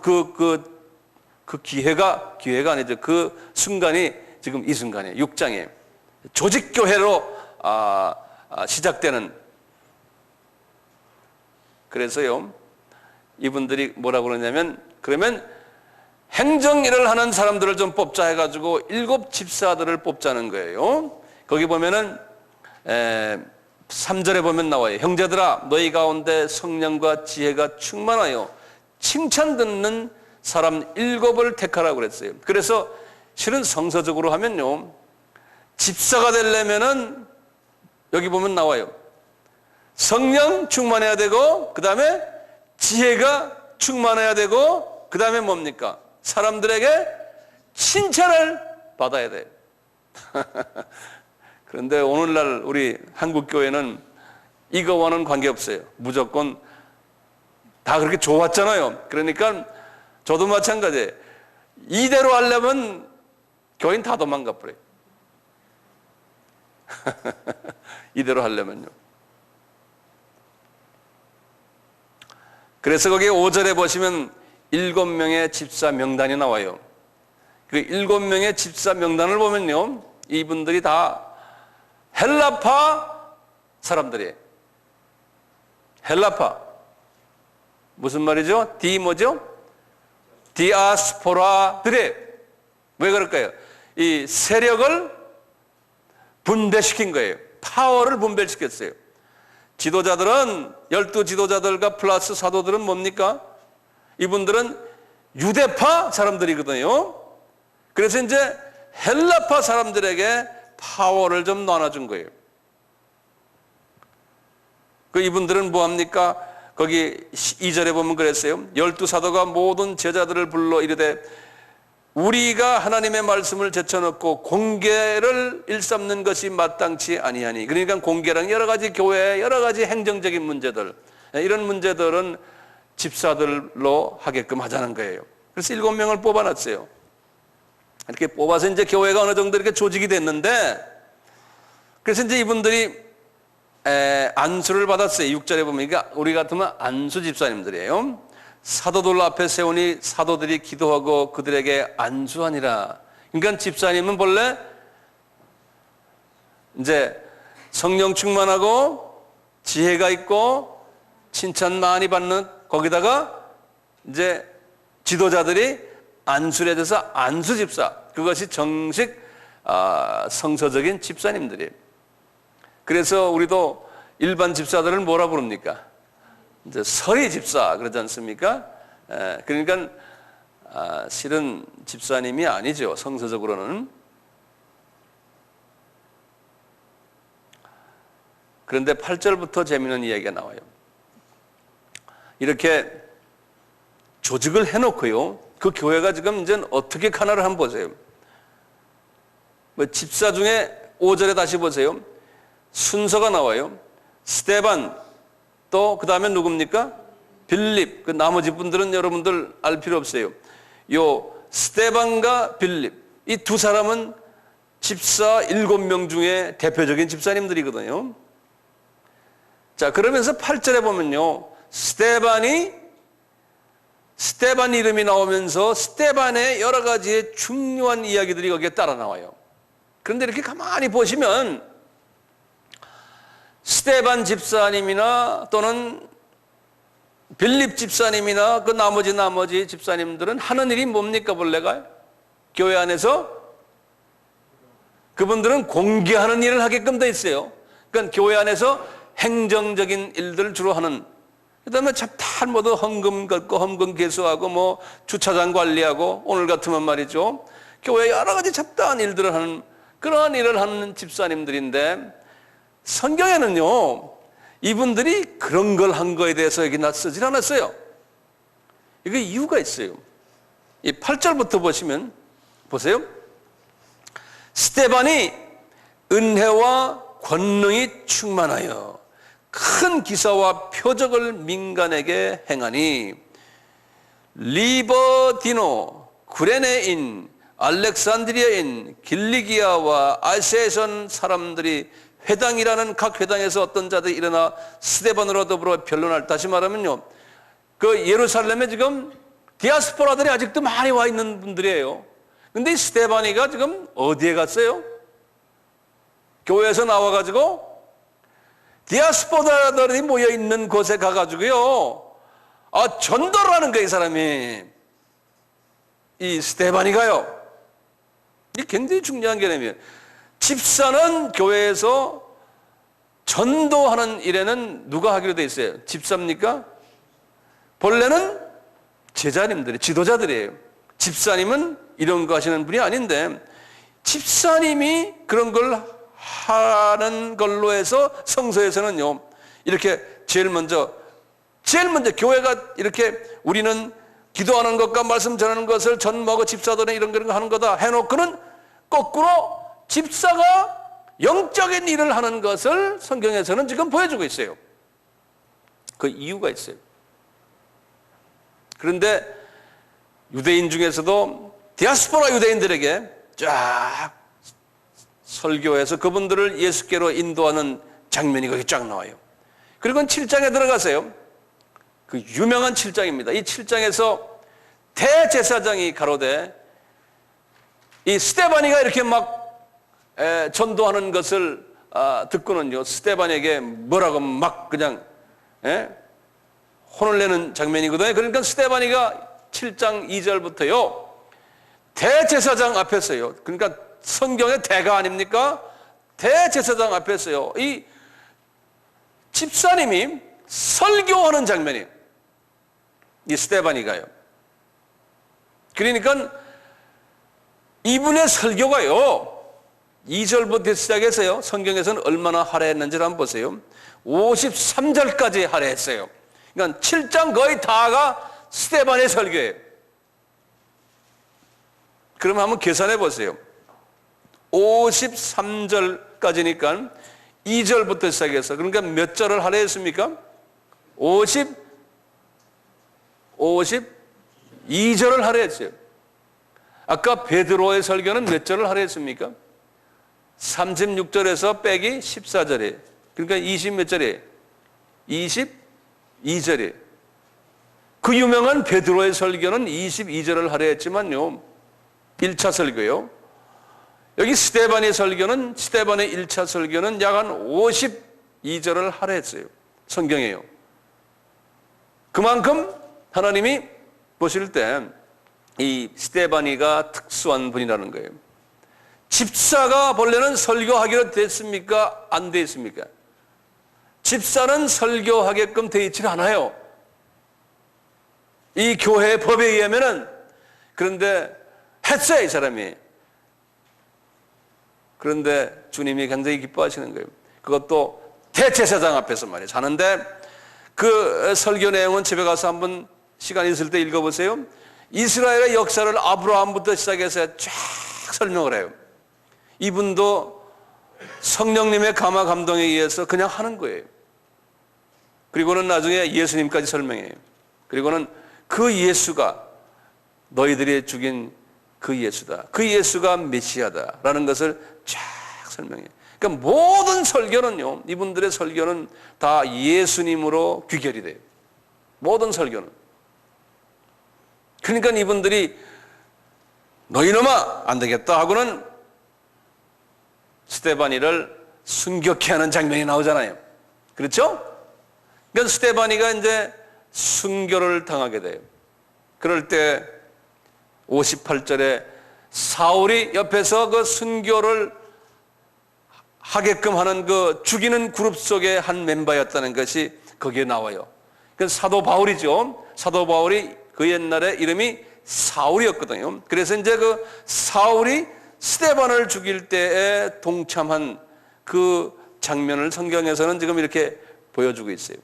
기회가 아니죠. 그 순간이 지금 이 순간이에요. 6장에. 조직교회로 시작되는. 그래서요, 이분들이 뭐라고 그러냐면, 그러면 행정일을 하는 사람들을 좀 뽑자 해가지고 7 집사들을 뽑자는 거예요. 거기 보면은 3절에 보면 나와요. 형제들아 너희 가운데 성령과 지혜가 충만하여 칭찬 듣는 사람 7을 택하라고 그랬어요. 그래서 실은 성서적으로 하면요, 집사가 되려면은 여기 보면 나와요. 성령 충만해야 되고, 그 다음에 지혜가 충만해야 되고, 그 다음에 뭡니까? 사람들에게 칭찬을 받아야 돼요. 그런데 오늘날 우리 한국교회는 이거와는 관계없어요. 무조건 다 그렇게 좋았잖아요. 그러니까 저도 마찬가지예요. 이대로 하려면 교인 다 도망가 버려요. 이대로 하려면요. 그래서 거기 5절에 보시면 7명의 집사 명단이 나와요. 그 7명의 집사 명단을 보면요, 이분들이 다 헬라파 사람들이에요. 헬라파. 무슨 말이죠? 뭐죠? 디아스포라들의, 왜 그럴까요? 이 세력을 분배시킨 거예요. 파워를 분배시켰어요. 지도자들은 12 지도자들과 플러스 사도들은 뭡니까? 이분들은 유대파 사람들이거든요. 그래서 이제 헬라파 사람들에게 파워를 좀 나눠준 거예요. 그 이분들은 뭐합니까? 거기 2절에 보면 그랬어요. 12 사도가 모든 제자들을 불러 이르되 우리가 하나님의 말씀을 제쳐놓고 공개를 일삼는 것이 마땅치 아니하니. 그러니까 공개랑 여러 가지 교회, 여러 가지 행정적인 문제들, 이런 문제들은 집사들로 하게끔 하자는 거예요. 그래서 7명을 뽑아놨어요. 이렇게 뽑아서 이제 교회가 어느 정도 이렇게 조직이 됐는데, 그래서 이제 이분들이 안수를 받았어요. 6절에 보면, 그러니까 우리 같으면 안수 집사님들이에요. 사도들 앞에 세우니 사도들이 기도하고 그들에게 안수하니라. 그러니까 집사님은 본래 이제 성령 충만하고 지혜가 있고 칭찬 많이 받는, 거기다가 이제 지도자들이 안수를 해줘서 안수 집사, 그것이 정식 성서적인 집사님들이에요. 그래서 우리도 일반 집사들은 뭐라 부릅니까? 이제 서리 집사 그러지 않습니까? 그러니까 실은 집사님이 아니죠, 성서적으로는. 그런데 8절부터 재미있는 이야기가 나와요. 이렇게 조직을 해놓고요, 그 교회가 지금 이제 어떻게 가나를 한번 보세요. 뭐 집사 중에 5절에 다시 보세요. 순서가 나와요. 스데반, 또 그 다음에 누굽니까? 빌립. 그 나머지 분들은 여러분들 알 필요 없어요. 요 스데반과 빌립, 이 두 사람은 집사 7명 중에 대표적인 집사님들이거든요. 자, 그러면서 8절에 보면요, 스데반 이름이 나오면서 스데반의 여러 가지의 중요한 이야기들이 거기에 따라 나와요. 그런데 이렇게 가만히 보시면 스데반 집사님이나 또는 빌립 집사님이나 그 나머지 집사님들은 하는 일이 뭡니까 본래가? 교회 안에서 그분들은 공개하는 일을 하게끔 돼 있어요. 그러니까 교회 안에서 행정적인 일들을 주로 하는, 그다음에 잡다한 모두 헌금 걷고 헌금 개수하고 뭐 주차장 관리하고 오늘 같으면 말이죠, 교회 여러 가지 잡다한 일들을 하는 그러한 일을 하는 집사님들인데, 성경에는요 이분들이 그런 걸 한 거에 대해서 여기 쓰질 않았어요. 이게 이유가 있어요. 이 8절부터 보시면 보세요. 스데반이 은혜와 권능이 충만하여 큰 기사와 표적을 민간에게 행하니 리버디노, 구레네인, 알렉산드리아인, 길리기아와 아시아에선 사람들이 회당이라는 각 회당에서 어떤 자들이 일어나 스데반으로 더불어 변론할, 다시 말하면요, 그 예루살렘에 지금 디아스포라들이 아직도 많이 와 있는 분들이에요. 근데 이 스데반이가 지금 어디에 갔어요? 교회에서 나와가지고 디아스포라들이 모여 있는 곳에 가가지고요, 전도를 하는 거예요, 이 사람이. 이 스데반이가요. 이게 굉장히 중요한 개념이에요. 집사는 교회에서 전도하는 일에는 누가 하기로 돼 있어요? 집사입니까? 본래는 제자님들이, 지도자들이에요. 집사님은 이런 거 하시는 분이 아닌데, 집사님이 그런 걸 하는 걸로 해서 성서에서는요, 이렇게 제일 먼저 교회가 이렇게 우리는 기도하는 것과 말씀 전하는 것을 전무하고 집사들은 이런 거 하는 거다 해놓고는 거꾸로 집사가 영적인 일을 하는 것을 성경에서는 지금 보여주고 있어요. 그 이유가 있어요. 그런데 유대인 중에서도 디아스포라 유대인들에게 쫙 설교해서 그분들을 예수께로 인도하는 장면이 거기 쫙 나와요. 그리고 7장에 들어가세요. 그 유명한 7장입니다. 이 7장에서 대제사장이 가로되 이 스데반이가 이렇게 막 전도하는 것을 듣고는요, 스데반에게 뭐라고 막 그냥 혼을 내는 장면이거든요. 그러니까 스데반이가 7장 2절부터요 대제사장 앞에서요, 그러니까 성경의 대가 아닙니까? 대제사장 앞에서요 이 집사님이 설교하는 장면이에요. 이 스데반이가요. 그러니까 이분의 설교가요 2절부터 시작해서요 성경에서는 얼마나 할애했는지를 한번 보세요. 53절까지 할애했어요. 그러니까 7장 거의 다가 스데반의 설교예요. 그러면 한번 계산해 보세요. 53절까지니까 2절부터 시작해서, 그러니까 몇 절을 할애했습니까? 52절을 할애했어요. 아까 베드로의 설교는 몇 절을 할애했습니까? 36절에서 빼기 14절이에요. 그러니까 20 몇 절이에요? 22절이에요. 그 유명한 베드로의 설교는 22절을 할애했지만요 1차 설교요. 여기 스데반의 1차 설교는 약 한 52절을 할애했어요. 성경에요. 그만큼 하나님이 보실 때 이 스데반이가 특수한 분이라는 거예요. 집사가 본래는 설교하기로 됐습니까? 안 돼 있습니까? 집사는 설교하게끔 돼 있지 않아요. 이 교회의 법에 의하면은. 그런데 했어요, 이 사람이. 그런데 주님이 굉장히 기뻐하시는 거예요. 그것도 대제사장 앞에서 말이에요. 자는데 그 설교 내용은 집에 가서 한번 시간 있을 때 읽어보세요. 이스라엘의 역사를 아브라함부터 시작해서 쫙 설명을 해요. 이분도 성령님의 감화 감동에 의해서 그냥 하는 거예요. 그리고는 나중에 예수님까지 설명해요. 그리고는 그 예수가 너희들이 죽인 그 예수다. 그 예수가 메시아다라는 것을 쫙 설명해요. 그러니까 모든 설교는요, 이분들의 설교는 다 예수님으로 귀결이 돼요. 모든 설교는. 그러니까 이분들이 너희놈아 안 되겠다 하고는 스데반이를 순교케 하는 장면이 나오잖아요. 그렇죠? 그러니까 스데반이가 이제 순교를 당하게 돼요. 그럴 때 58절에 사울이 옆에서 그 순교를 하게끔 하는 그 죽이는 그룹 속의 한 멤버였다는 것이 거기에 나와요. 그 사도 바울이죠. 사도 바울이 그 옛날에 이름이 사울이었거든요. 그래서 이제 그 사울이 스데반을 죽일 때에 동참한 그 장면을 성경에서는 지금 이렇게 보여주고 있어요.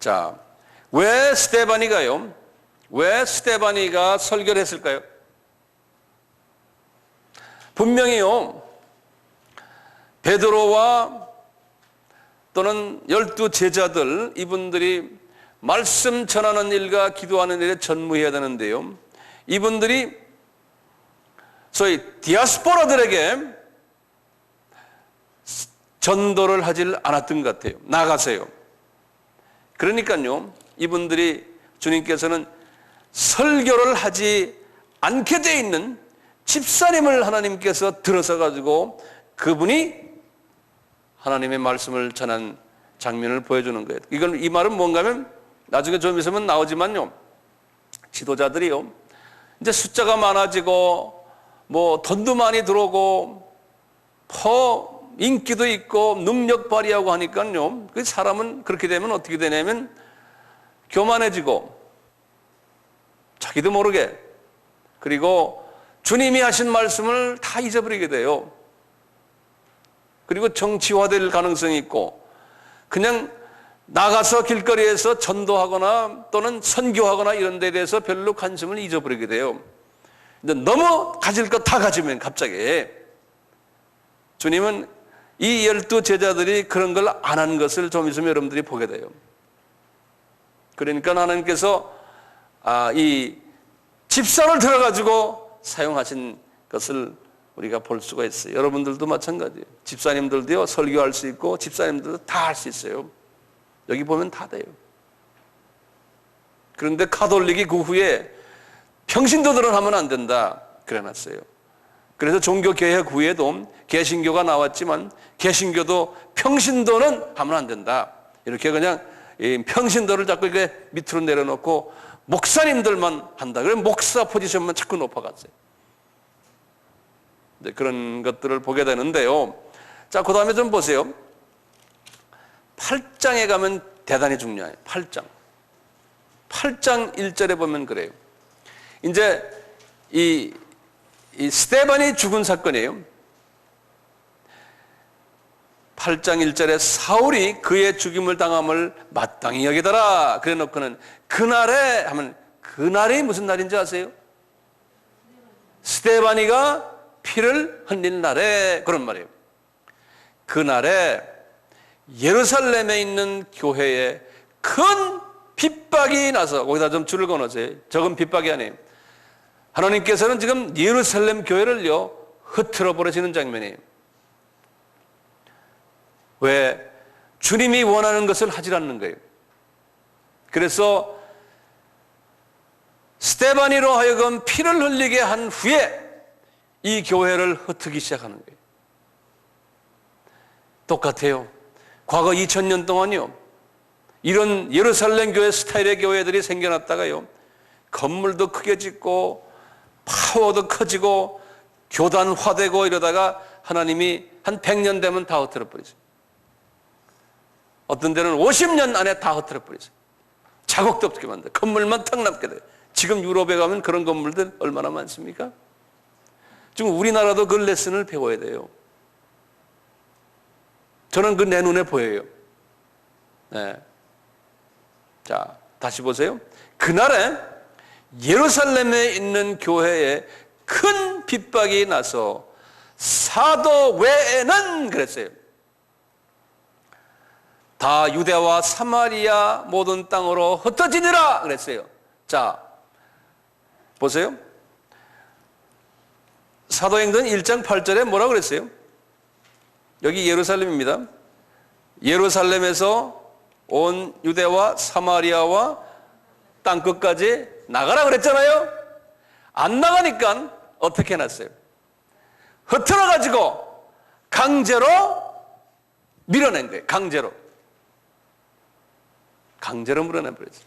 자, 왜 스데반이가요? 왜 스데반이가 설교를 했을까요? 분명히요, 베드로와 또는 12 제자들, 이분들이 말씀 전하는 일과 기도하는 일에 전무해야 되는데요, 이분들이 소위 디아스포라들에게 전도를 하질 않았던 것 같아요. 나가세요. 그러니까요, 이분들이 주님께서는 설교를 하지 않게 돼 있는 집사님을 하나님께서 들어서 가지고 그분이 하나님의 말씀을 전한 장면을 보여주는 거예요. 이 말은 뭔가 하면 나중에 좀 있으면 나오지만요, 지도자들이요, 이제 숫자가 많아지고 뭐 돈도 많이 들어오고 인기도 있고 능력 발휘하고 하니까요, 그 사람은 그렇게 되면 어떻게 되냐면 교만해지고 자기도 모르게, 그리고 주님이 하신 말씀을 다 잊어버리게 돼요. 그리고 정치화될 가능성이 있고, 그냥 나가서 길거리에서 전도하거나 또는 선교하거나 이런 데에 대해서 별로 관심을 잊어버리게 돼요. 근데 너무 가질 것 다 가지면 갑자기, 주님은 이 12 제자들이 그런 걸 안 한 것을 좀 있으면 여러분들이 보게 돼요. 그러니까 하나님께서 이 집사를 들어가지고 사용하신 것을 우리가 볼 수가 있어요. 여러분들도 마찬가지예요. 집사님들도요, 설교할 수 있고 집사님들도 다 할 수 있어요. 여기 보면 다 돼요. 그런데 가톨릭이 그 후에 평신도들은 하면 안 된다 그래놨어요. 그래서 종교개혁 후에도 개신교가 나왔지만 개신교도 평신도는 하면 안 된다, 이렇게 그냥 평신도를 자꾸 이렇게 밑으로 내려놓고 목사님들만 한다. 그래서 목사 포지션만 자꾸 높아갔어요. 네, 그런 것들을 보게 되는데요. 자, 그 다음에 좀 보세요. 8장에 가면 대단히 중요해요. 8장 1절에 보면 그래요. 이제 이 스데반이 죽은 사건이에요. 8장 1절에 사울이 그의 죽임을 당함을 마땅히 여기더라 그래 놓고는 그날에 하면, 그날이 무슨 날인지 아세요? 스데반이가 피를 흘린 날에, 그런 말이에요. 그날에 예루살렘에 있는 교회에 큰 핍박이 나서, 거기다 좀 줄을 그어놓으세요. 적은 핍박이 아니에요. 하나님께서는 지금 예루살렘 교회를요, 흐트러 버리시는 장면이에요. 왜? 주님이 원하는 것을 하질 않는 거예요. 그래서 스데반이로 하여금 피를 흘리게 한 후에 이 교회를 흩트기 시작하는 거예요. 똑같아요. 과거 2000년 동안요, 이런 예루살렘 교회 스타일의 교회들이 생겨났다가요, 건물도 크게 짓고 파워도 커지고 교단화되고 이러다가 하나님이 한 100년 되면 다 흩트려 버리세요. 어떤 데는 50년 안에 다 흩트려 버리세요. 자국도 없게 만들어요. 건물만 탁 남게 돼요. 지금 유럽에 가면 그런 건물들 얼마나 많습니까? 지금 우리나라도 그 레슨을 배워야 돼요. 저는 그 내 눈에 보여요. 네. 자, 다시 보세요. 그날에 예루살렘에 있는 교회에 큰 핍박이 나서 사도 외에는 그랬어요. 다 유대와 사마리아 모든 땅으로 흩어지니라 그랬어요. 자, 보세요. 사도행전 1장 8절에 뭐라고 그랬어요? 여기 예루살렘입니다. 예루살렘에서 온 유대와 사마리아와 땅끝까지 나가라 그랬잖아요. 안 나가니까 어떻게 해놨어요? 흩어져가지고 강제로 밀어낸 거예요. 강제로 밀어내버렸어요.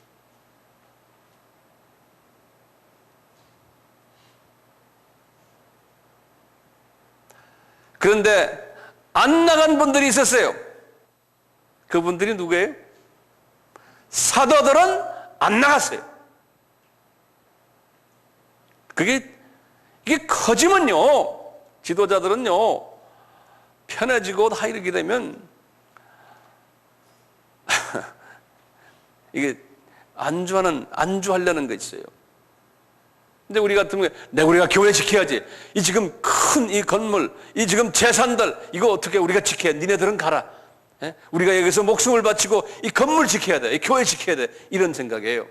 그런데 안 나간 분들이 있었어요. 그분들이 누구예요? 사도들은 안 나갔어요. 이게 커지면요, 지도자들은요, 편해지고 다 이렇게 되면 이게 안주하려는 거 있어요. 근데 우리 같은 경우에 우리가 교회 지켜야지. 이 지금 큰 이 건물, 이 지금 재산들, 이거 어떻게 우리가 지켜야 돼? 니네들은 가라. 예? 우리가 여기서 목숨을 바치고 이 건물 지켜야 돼. 이 교회 지켜야 돼. 이런 생각이에요.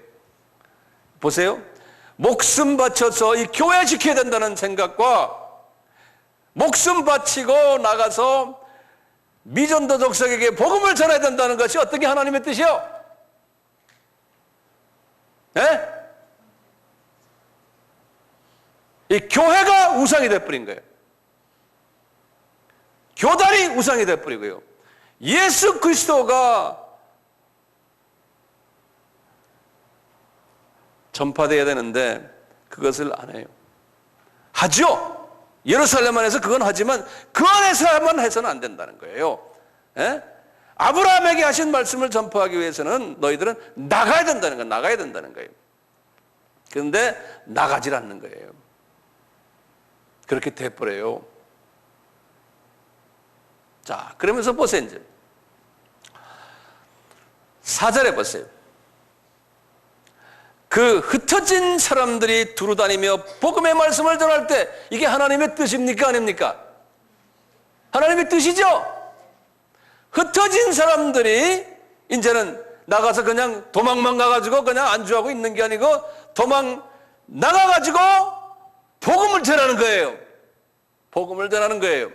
보세요. 목숨 바쳐서 이 교회 지켜야 된다는 생각과 목숨 바치고 나가서 미전도 족속에게 복음을 전해야 된다는 것이 어떤 게 하나님의 뜻이요? 예? 이 교회가 우상이 되어버린 거예요. 교단이 우상이 되어버리고요. 예수 그리스도가 전파되어야 되는데 그것을 안 해요. 하죠. 예루살렘 안에서 그건 하지만 그 안에서만 해서는 안 된다는 거예요. 예? 아브라함에게 하신 말씀을 전파하기 위해서는 너희들은 나가야 된다는 거예요. 그런데 나가질 않는 거예요. 그렇게 돼버려요. 자, 그러면서 보세요. 이제 4절에 보세요. 그 흩어진 사람들이 두루다니며 복음의 말씀을 전할 때 이게 하나님의 뜻입니까? 아닙니까? 하나님의 뜻이죠? 흩어진 사람들이 이제는 나가서 그냥 도망만 가가지고 그냥 안주하고 있는 게 아니고 도망 나가가지고 복음을 전하는 거예요. 복음을 전하는 거예요.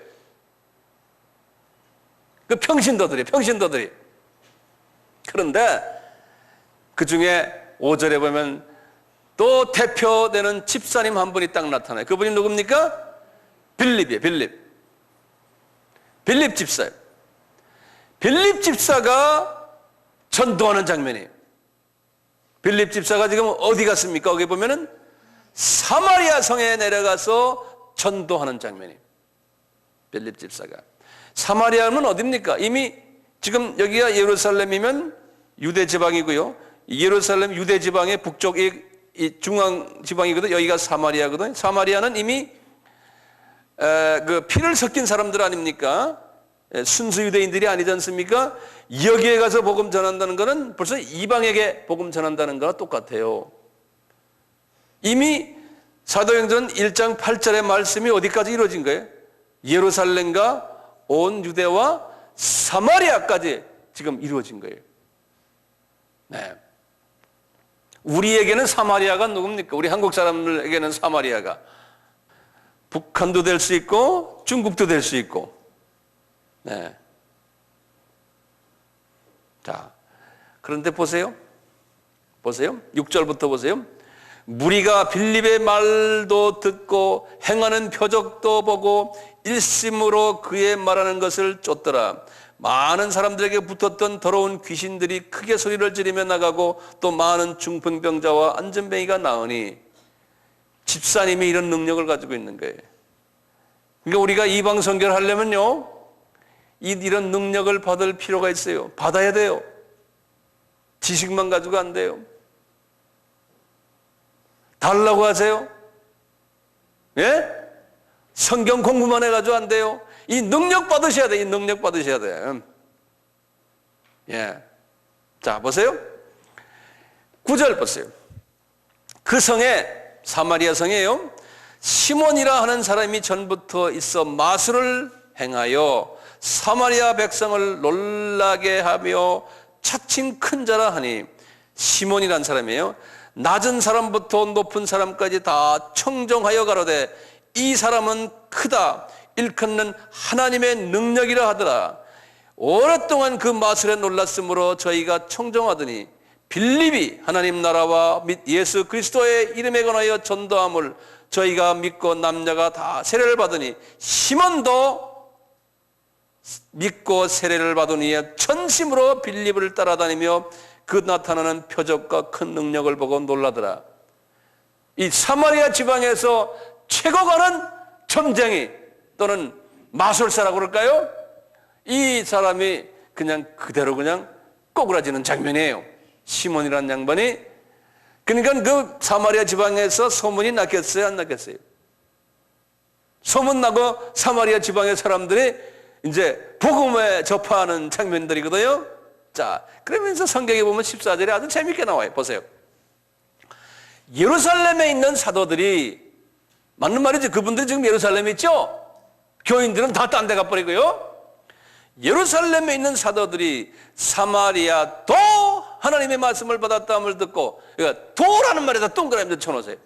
그 평신도들이. 그런데 그 중에 5절에 보면 또 대표되는 집사님 한 분이 딱 나타나요. 그분이 누굽니까? 빌립이에요. 빌립 집사예요. 빌립 집사가 전도하는 장면이에요. 빌립 집사가 지금 어디 갔습니까? 거기 보면은 사마리아 성에 내려가서 전도하는 장면이에요. 빌립 집사가. 사마리아는 어디입니까? 이미 지금 여기가 예루살렘이면 유대 지방이고요. 예루살렘 유대 지방의 북쪽 이 중앙 지방이거든. 여기가 사마리아거든. 사마리아는 이미 그 피를 섞인 사람들 아닙니까? 순수 유대인들이 아니지 않습니까? 여기에 가서 복음 전한다는 것은 벌써 이방에게 복음 전한다는 거와 똑같아요. 이미 사도행전 1장 8절의 말씀이 어디까지 이루어진 거예요? 예루살렘과 온 유대와 사마리아까지 지금 이루어진 거예요. 네. 우리에게는 사마리아가 누굽니까? 우리 한국 사람들에게는 사마리아가 북한도 될 수 있고 중국도 될 수 있고. 네. 자, 그런데 보세요. 6절부터 보세요. 무리가 빌립의 말도 듣고 행하는 표적도 보고 일심으로 그의 말하는 것을 쫓더라. 많은 사람들에게 붙었던 더러운 귀신들이 크게 소리를 지르며 나가고 또 많은 중풍병자와 안전뱅이가 나으니 집사님이 이런 능력을 가지고 있는 거예요. 그러니까 우리가 이방 선교를 하려면요, 이런 능력을 받을 필요가 있어요. 받아야 돼요. 지식만 가지고 안 돼요. 달라고 하세요? 예? 성경 공부만 해가지고 안 돼요. 이 능력 받으셔야 돼. 예. 자, 보세요. 9절 보세요. 그 성에, 사마리아 성에요, 시몬이라 하는 사람이 전부터 있어 마술을 행하여 사마리아 백성을 놀라게 하며 차츰 큰 자라 하니, 시몬이란 사람이에요. 낮은 사람부터 높은 사람까지 다 청정하여 가로되 이 사람은 크다, 일컫는 하나님의 능력이라 하더라. 오랫동안 그 마술에 놀랐으므로 저희가 청정하더니 빌립이 하나님 나라와 및 예수 그리스도의 이름에 관하여 전도함을 저희가 믿고 남녀가 다 세례를 받으니 시몬도 믿고 세례를 받은 후에 전심으로 빌립을 따라다니며 그 나타나는 표적과 큰 능력을 보고 놀라더라. 이 사마리아 지방에서 최고 가는 점쟁이 또는 마술사라고 그럴까요? 이 사람이 그냥 그대로 그냥 꼬꾸라지는 장면이에요. 시몬이라는 양반이. 그러니까 그 사마리아 지방에서 소문이 났겠어요, 안 났겠어요? 소문나고 사마리아 지방의 사람들이 이제 복음에 접하는 장면들이거든요. 자, 그러면서 성경에 보면 14절에 아주 재밌게 나와요. 보세요. 예루살렘에 있는 사도들이, 맞는 말이지, 그분들이 지금 예루살렘에 있죠? 교인들은 다 딴 데 가버리고요. 예루살렘에 있는 사도들이 사마리아도 하나님의 말씀을 받았다함을 듣고, 그러니까 도라는 말에다 동그라미 쳐놓으세요.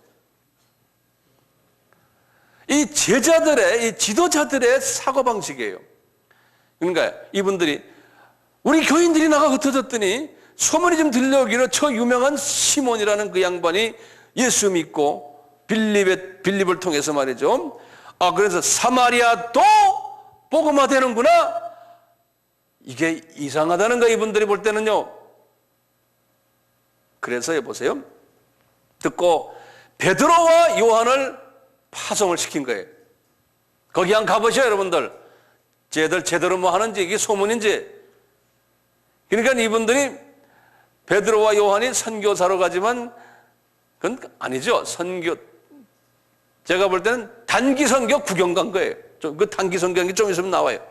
이 제자들의, 이 지도자들의 사고방식이에요. 그러니까 이분들이, 우리 교인들이 나가 흩어졌더니 소문이 좀 들려오기로 저 유명한 시몬이라는 그 양반이 예수 믿고 빌립을 통해서 말이죠. 아, 그래서 사마리아도 복음화 되는구나. 이게 이상하다는 거예요, 이분들이 볼 때는요. 그래서 여보세요. 듣고 베드로와 요한을 파송을 시킨 거예요. 거기 한 가보셔, 여러분들. 쟤들 제대로 뭐 하는지, 이게 소문인지. 그러니까 이분들이 베드로와 요한이 선교사로 가지만 그건 아니죠. 제가 볼 때는 단기 선교 구경 간 거예요. 그 단기 선교한 게 좀 있으면 나와요.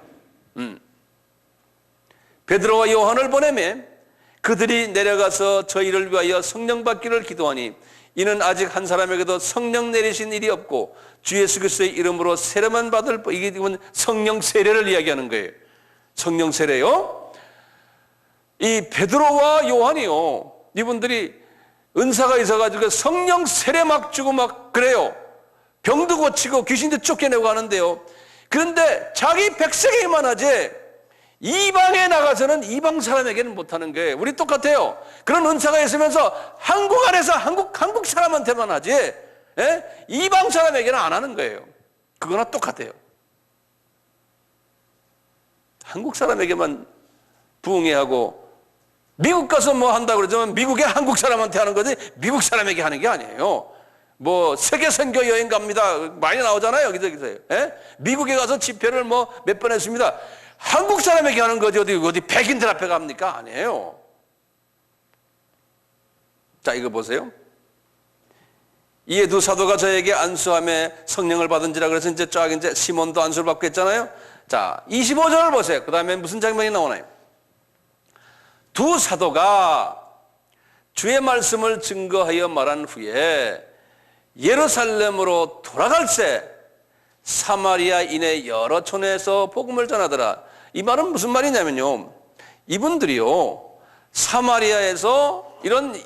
베드로와 요한을 보내면 그들이 내려가서 저희를 위하여 성령 받기를 기도하니 이는 아직 한 사람에게도 성령 내리신 일이 없고 주 예수 그리스도의 이름으로 세례만 받을, 이게 성령 세례를 이야기하는 거예요. 성령 세례요. 이 베드로와 요한이요, 이분들이 은사가 있어가지고 성령 세례 막 주고 막 그래요. 병도 고치고 귀신도 쫓겨내고 하는데요. 그런데 자기 백성에게만 하지 이방에 나가서는 이방 사람에게는 못하는 게, 우리 똑같아요. 그런 은사가 있으면서 한국 안에서 한국 사람한테만 하지, 예? 이방 사람에게는 안 하는 거예요. 그거나 똑같아요. 한국 사람에게만 부흥회하고 미국 가서 뭐 한다고 그러지만 미국의 한국 사람한테 하는 거지 미국 사람에게 하는 게 아니에요. 뭐 세계 선교 여행 갑니다. 많이 나오잖아요. 여기저기서요. 예? 미국에 가서 집회를 뭐 몇 번 했습니다. 한국 사람에게 하는 거지 어디 백인들 앞에 갑니까? 아니에요. 자, 이거 보세요. 이에 두 사도가 저에게 안수함에 성령을 받은지라 그래서 이제 쫙 이제 시몬도 안수를 받고 했잖아요. 자, 25절을 보세요. 그 다음에 무슨 장면이 나오나요? 두 사도가 주의 말씀을 증거하여 말한 후에 예루살렘으로 돌아갈새 사마리아 이내 여러 촌에서 복음을 전하더라. 이 말은 무슨 말이냐면요, 이분들이요 사마리아에서 이런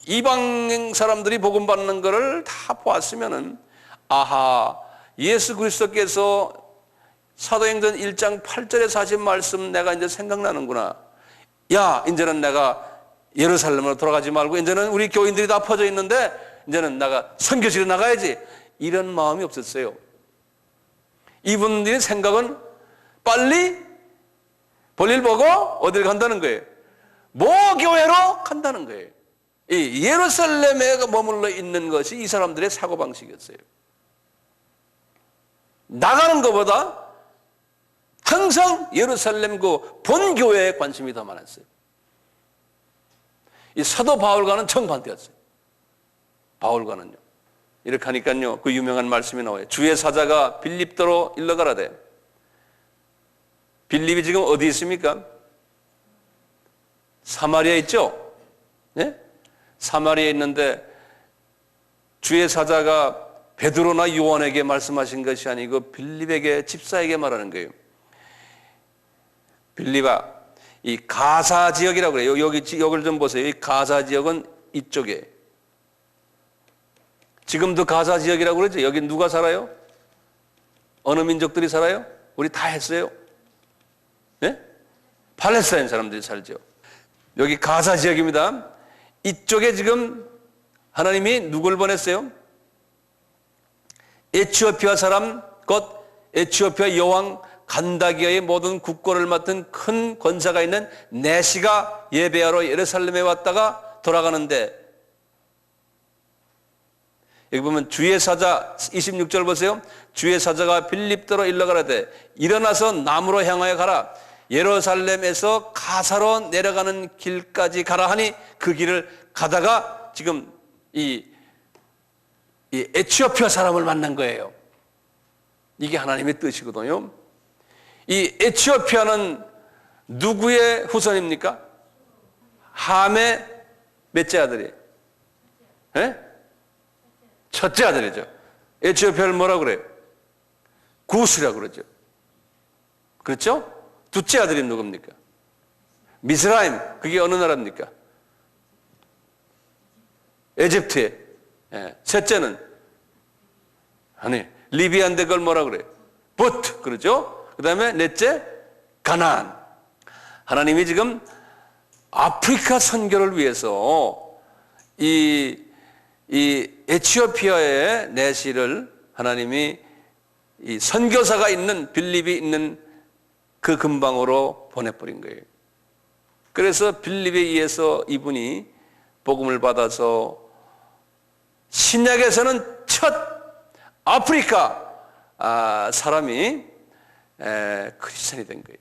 이방 사람들이 복음 받는 거를 다 보았으면은, 아하, 예수 그리스도께서 사도행전 1장 8절에서 하신 말씀 내가 이제 생각나는구나. 야, 이제는 내가 예루살렘으로 돌아가지 말고 이제는 우리 교인들이 다 퍼져 있는데 이제는 내가 선교지로 나가야지. 이런 마음이 없었어요. 이분들의 생각은 빨리 볼일 보고 어딜 간다는 거예요? 모교회로 간다는 거예요. 이 예루살렘에 머물러 있는 것이 이 사람들의 사고방식이었어요. 나가는 것보다 항상 예루살렘 그 본교회에 관심이 더 많았어요. 이 사도 바울과는 정반대였어요. 바울과는요. 이렇게 하니까요, 그 유명한 말씀이 나와요. 주의 사자가 빌립도로 일러가라되. 빌립이 지금 어디 있습니까? 사마리아에 있죠? 네? 사마리아에 있는데 주의 사자가 베드로나 요한에게 말씀하신 것이 아니고 빌립에게, 집사에게 말하는 거예요. 빌립아, 이 가사 지역이라고 그래요. 여기를 좀 보세요. 이 가사 지역은 이쪽에. 지금도 가사 지역이라고 그러죠. 여기 누가 살아요? 어느 민족들이 살아요? 우리 다 했어요. 네? 팔레스타인 사람들이 살죠. 여기 가사 지역입니다. 이쪽에 지금 하나님이 누굴 보냈어요? 에티오피아 사람, 곧 에티오피아 여왕 간다기아의 모든 국고를 맡은 큰 권사가 있는 내시가 예배하러 예루살렘에 왔다가 돌아가는데, 여기 보면 주의 사자 26절 보세요. 주의 사자가 빌립더로 일러가라되 일어나서 남으로 향하여 가라. 예루살렘에서 가사로 내려가는 길까지 가라 하니 그 길을 가다가 지금 이 에티오피아 사람을 만난 거예요. 이게 하나님의 뜻이거든요. 이 에티오피아는 누구의 후손입니까? 함의 몇째 아들이에요? 예? 첫째 아들이죠. 에티오피아를 뭐라고 그래요? 구스라고 그러죠. 그렇죠? 둘째 아들이 누굽니까? 미스라임. 그게 어느 나라입니까? 에집트에. 예. 셋째는 리비아인데 그걸 뭐라고 그래요? 부트. 그러죠? 그 다음에 넷째 가나안. 하나님이 지금 아프리카 선교를 위해서 이 에티오피아의 내시를 하나님이 이 선교사가 있는 빌립이 있는 그 근방으로 보내버린 거예요. 그래서 빌립에 의해서 이분이 복음을 받아서 신약에서는 첫 아프리카 사람이 크리스천이 된 거예요.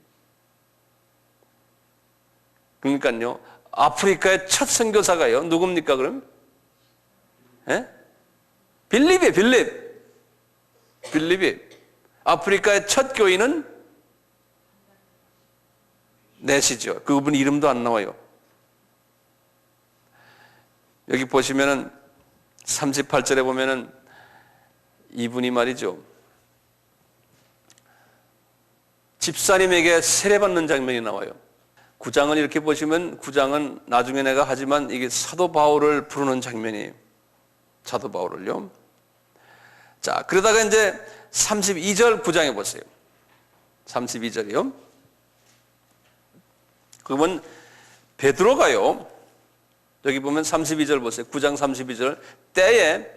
그러니까요, 아프리카의 첫 선교사가요, 누굽니까 그럼? 예? 빌립이에요, 빌립이. 아프리카의 첫 교인은 내시죠. 그분 이름도 안 나와요. 여기 보시면은 38절에 보면은 이분이 말이죠, 집사님에게 세례받는 장면이 나와요. 9장을 이렇게 보시면 9장은 나중에 내가 하지만 이게 사도 바울을 부르는 장면이에요. 사도 바울을요. 자, 그러다가 이제 32절 9장에 보세요. 32절이요. 그러면 베드로가요, 여기 보면 32절 보세요. 9장 32절. 때에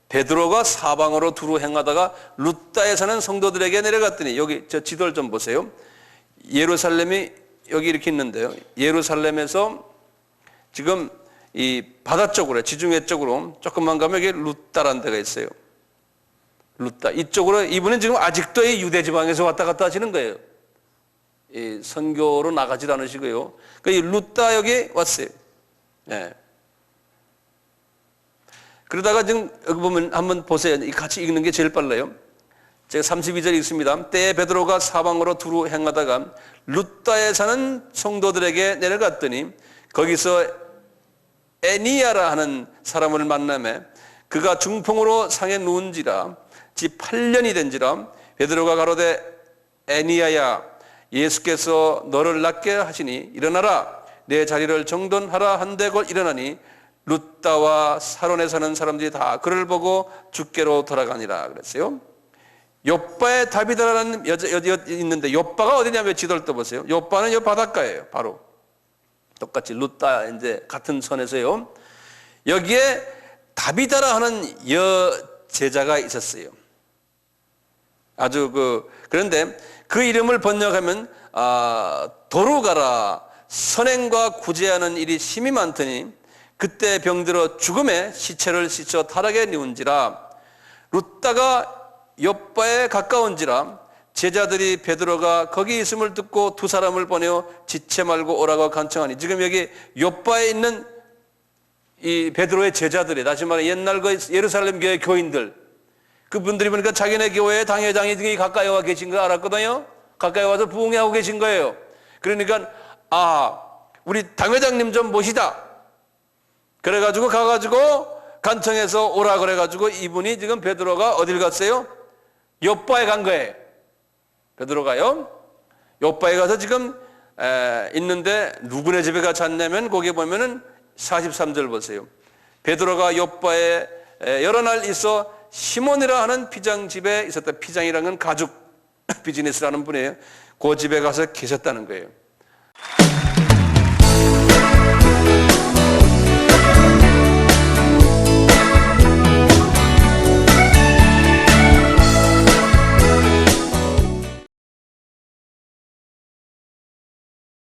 베드로가 사방으로 두루 행하다가 룻다에 사는 성도들에게 내려갔더니, 여기 저 지도를 좀 보세요. 예루살렘이 여기 이렇게 있는데요. 예루살렘에서 지금 이 바다 쪽으로, 지중해 쪽으로 조금만 가면 여기 룻다라는 데가 있어요. 룻다. 이쪽으로 이분은 지금 아직도 이 유대 지방에서 왔다 갔다 하시는 거예요. 이 선교로 나가지도 않으시고요. 그 이 룻다 여기 왔어요. 예. 그러다가 지금 여기 보면 한번 보세요. 같이 읽는 게 제일 빨라요. 제가 32절 읽습니다. 때에 베드로가 사방으로 두루 행하다가 룻다에 사는 성도들에게 내려갔더니 거기서 에니야라 하는 사람을 만나매 그가 중풍으로 상에 누운지라 지 8년이 된지라 베드로가 가로되 에니야야 예수께서 너를 낫게 하시니 일어나라 내 자리를 정돈하라 한데 곧 일어나니 룻다와 사론에 사는 사람들이 다 그를 보고 주께로 돌아가니라 그랬어요. 욥바에 다비다라는 여자 있는데 욥바가 어디냐면 지도를 떠보세요. 욥바는 이 바닷가예요. 바로 똑같이 룻다 이제 같은 선에서요. 여기에 다비다라 하는 여제자가 있었어요. 아주 그런데 그 이름을 번역하면 도루가라 선행과 구제하는 일이 심히 많더니 그때 병들어 죽음에 시체를 씻어 타락에 누운지라 룻다가 욥바에 가까운지라 제자들이 베드로가 거기 있음을 듣고 두 사람을 보내어 지체 말고 오라고 간청하니 지금 여기 욥바에 있는 이 베드로의 제자들이 다시 말해 옛날 그 예루살렘 교회 교인들 그분들이 보니까 자기네 교회의 당회장이 되게 가까이 와 계신 거 알았거든요. 가까이 와서 부흥회하고 계신 거예요. 그러니까 우리 당회장님 좀 모시다. 그래가지고 가가지고 간청해서 오라 그래가지고 이분이 지금 베드로가 어딜 갔어요? 욥바에 간 거예요. 베드로가요. 욥바에 가서 지금 있는데 누구네 집에 가서 잤냐면 거기 보면은 43절 보세요. 베드로가 욥바에 여러 날 있어 시몬이라 하는 피장 집에 있었다. 피장이라는 건 가죽 비즈니스라는 분이에요. 그 집에 가서 계셨다는 거예요.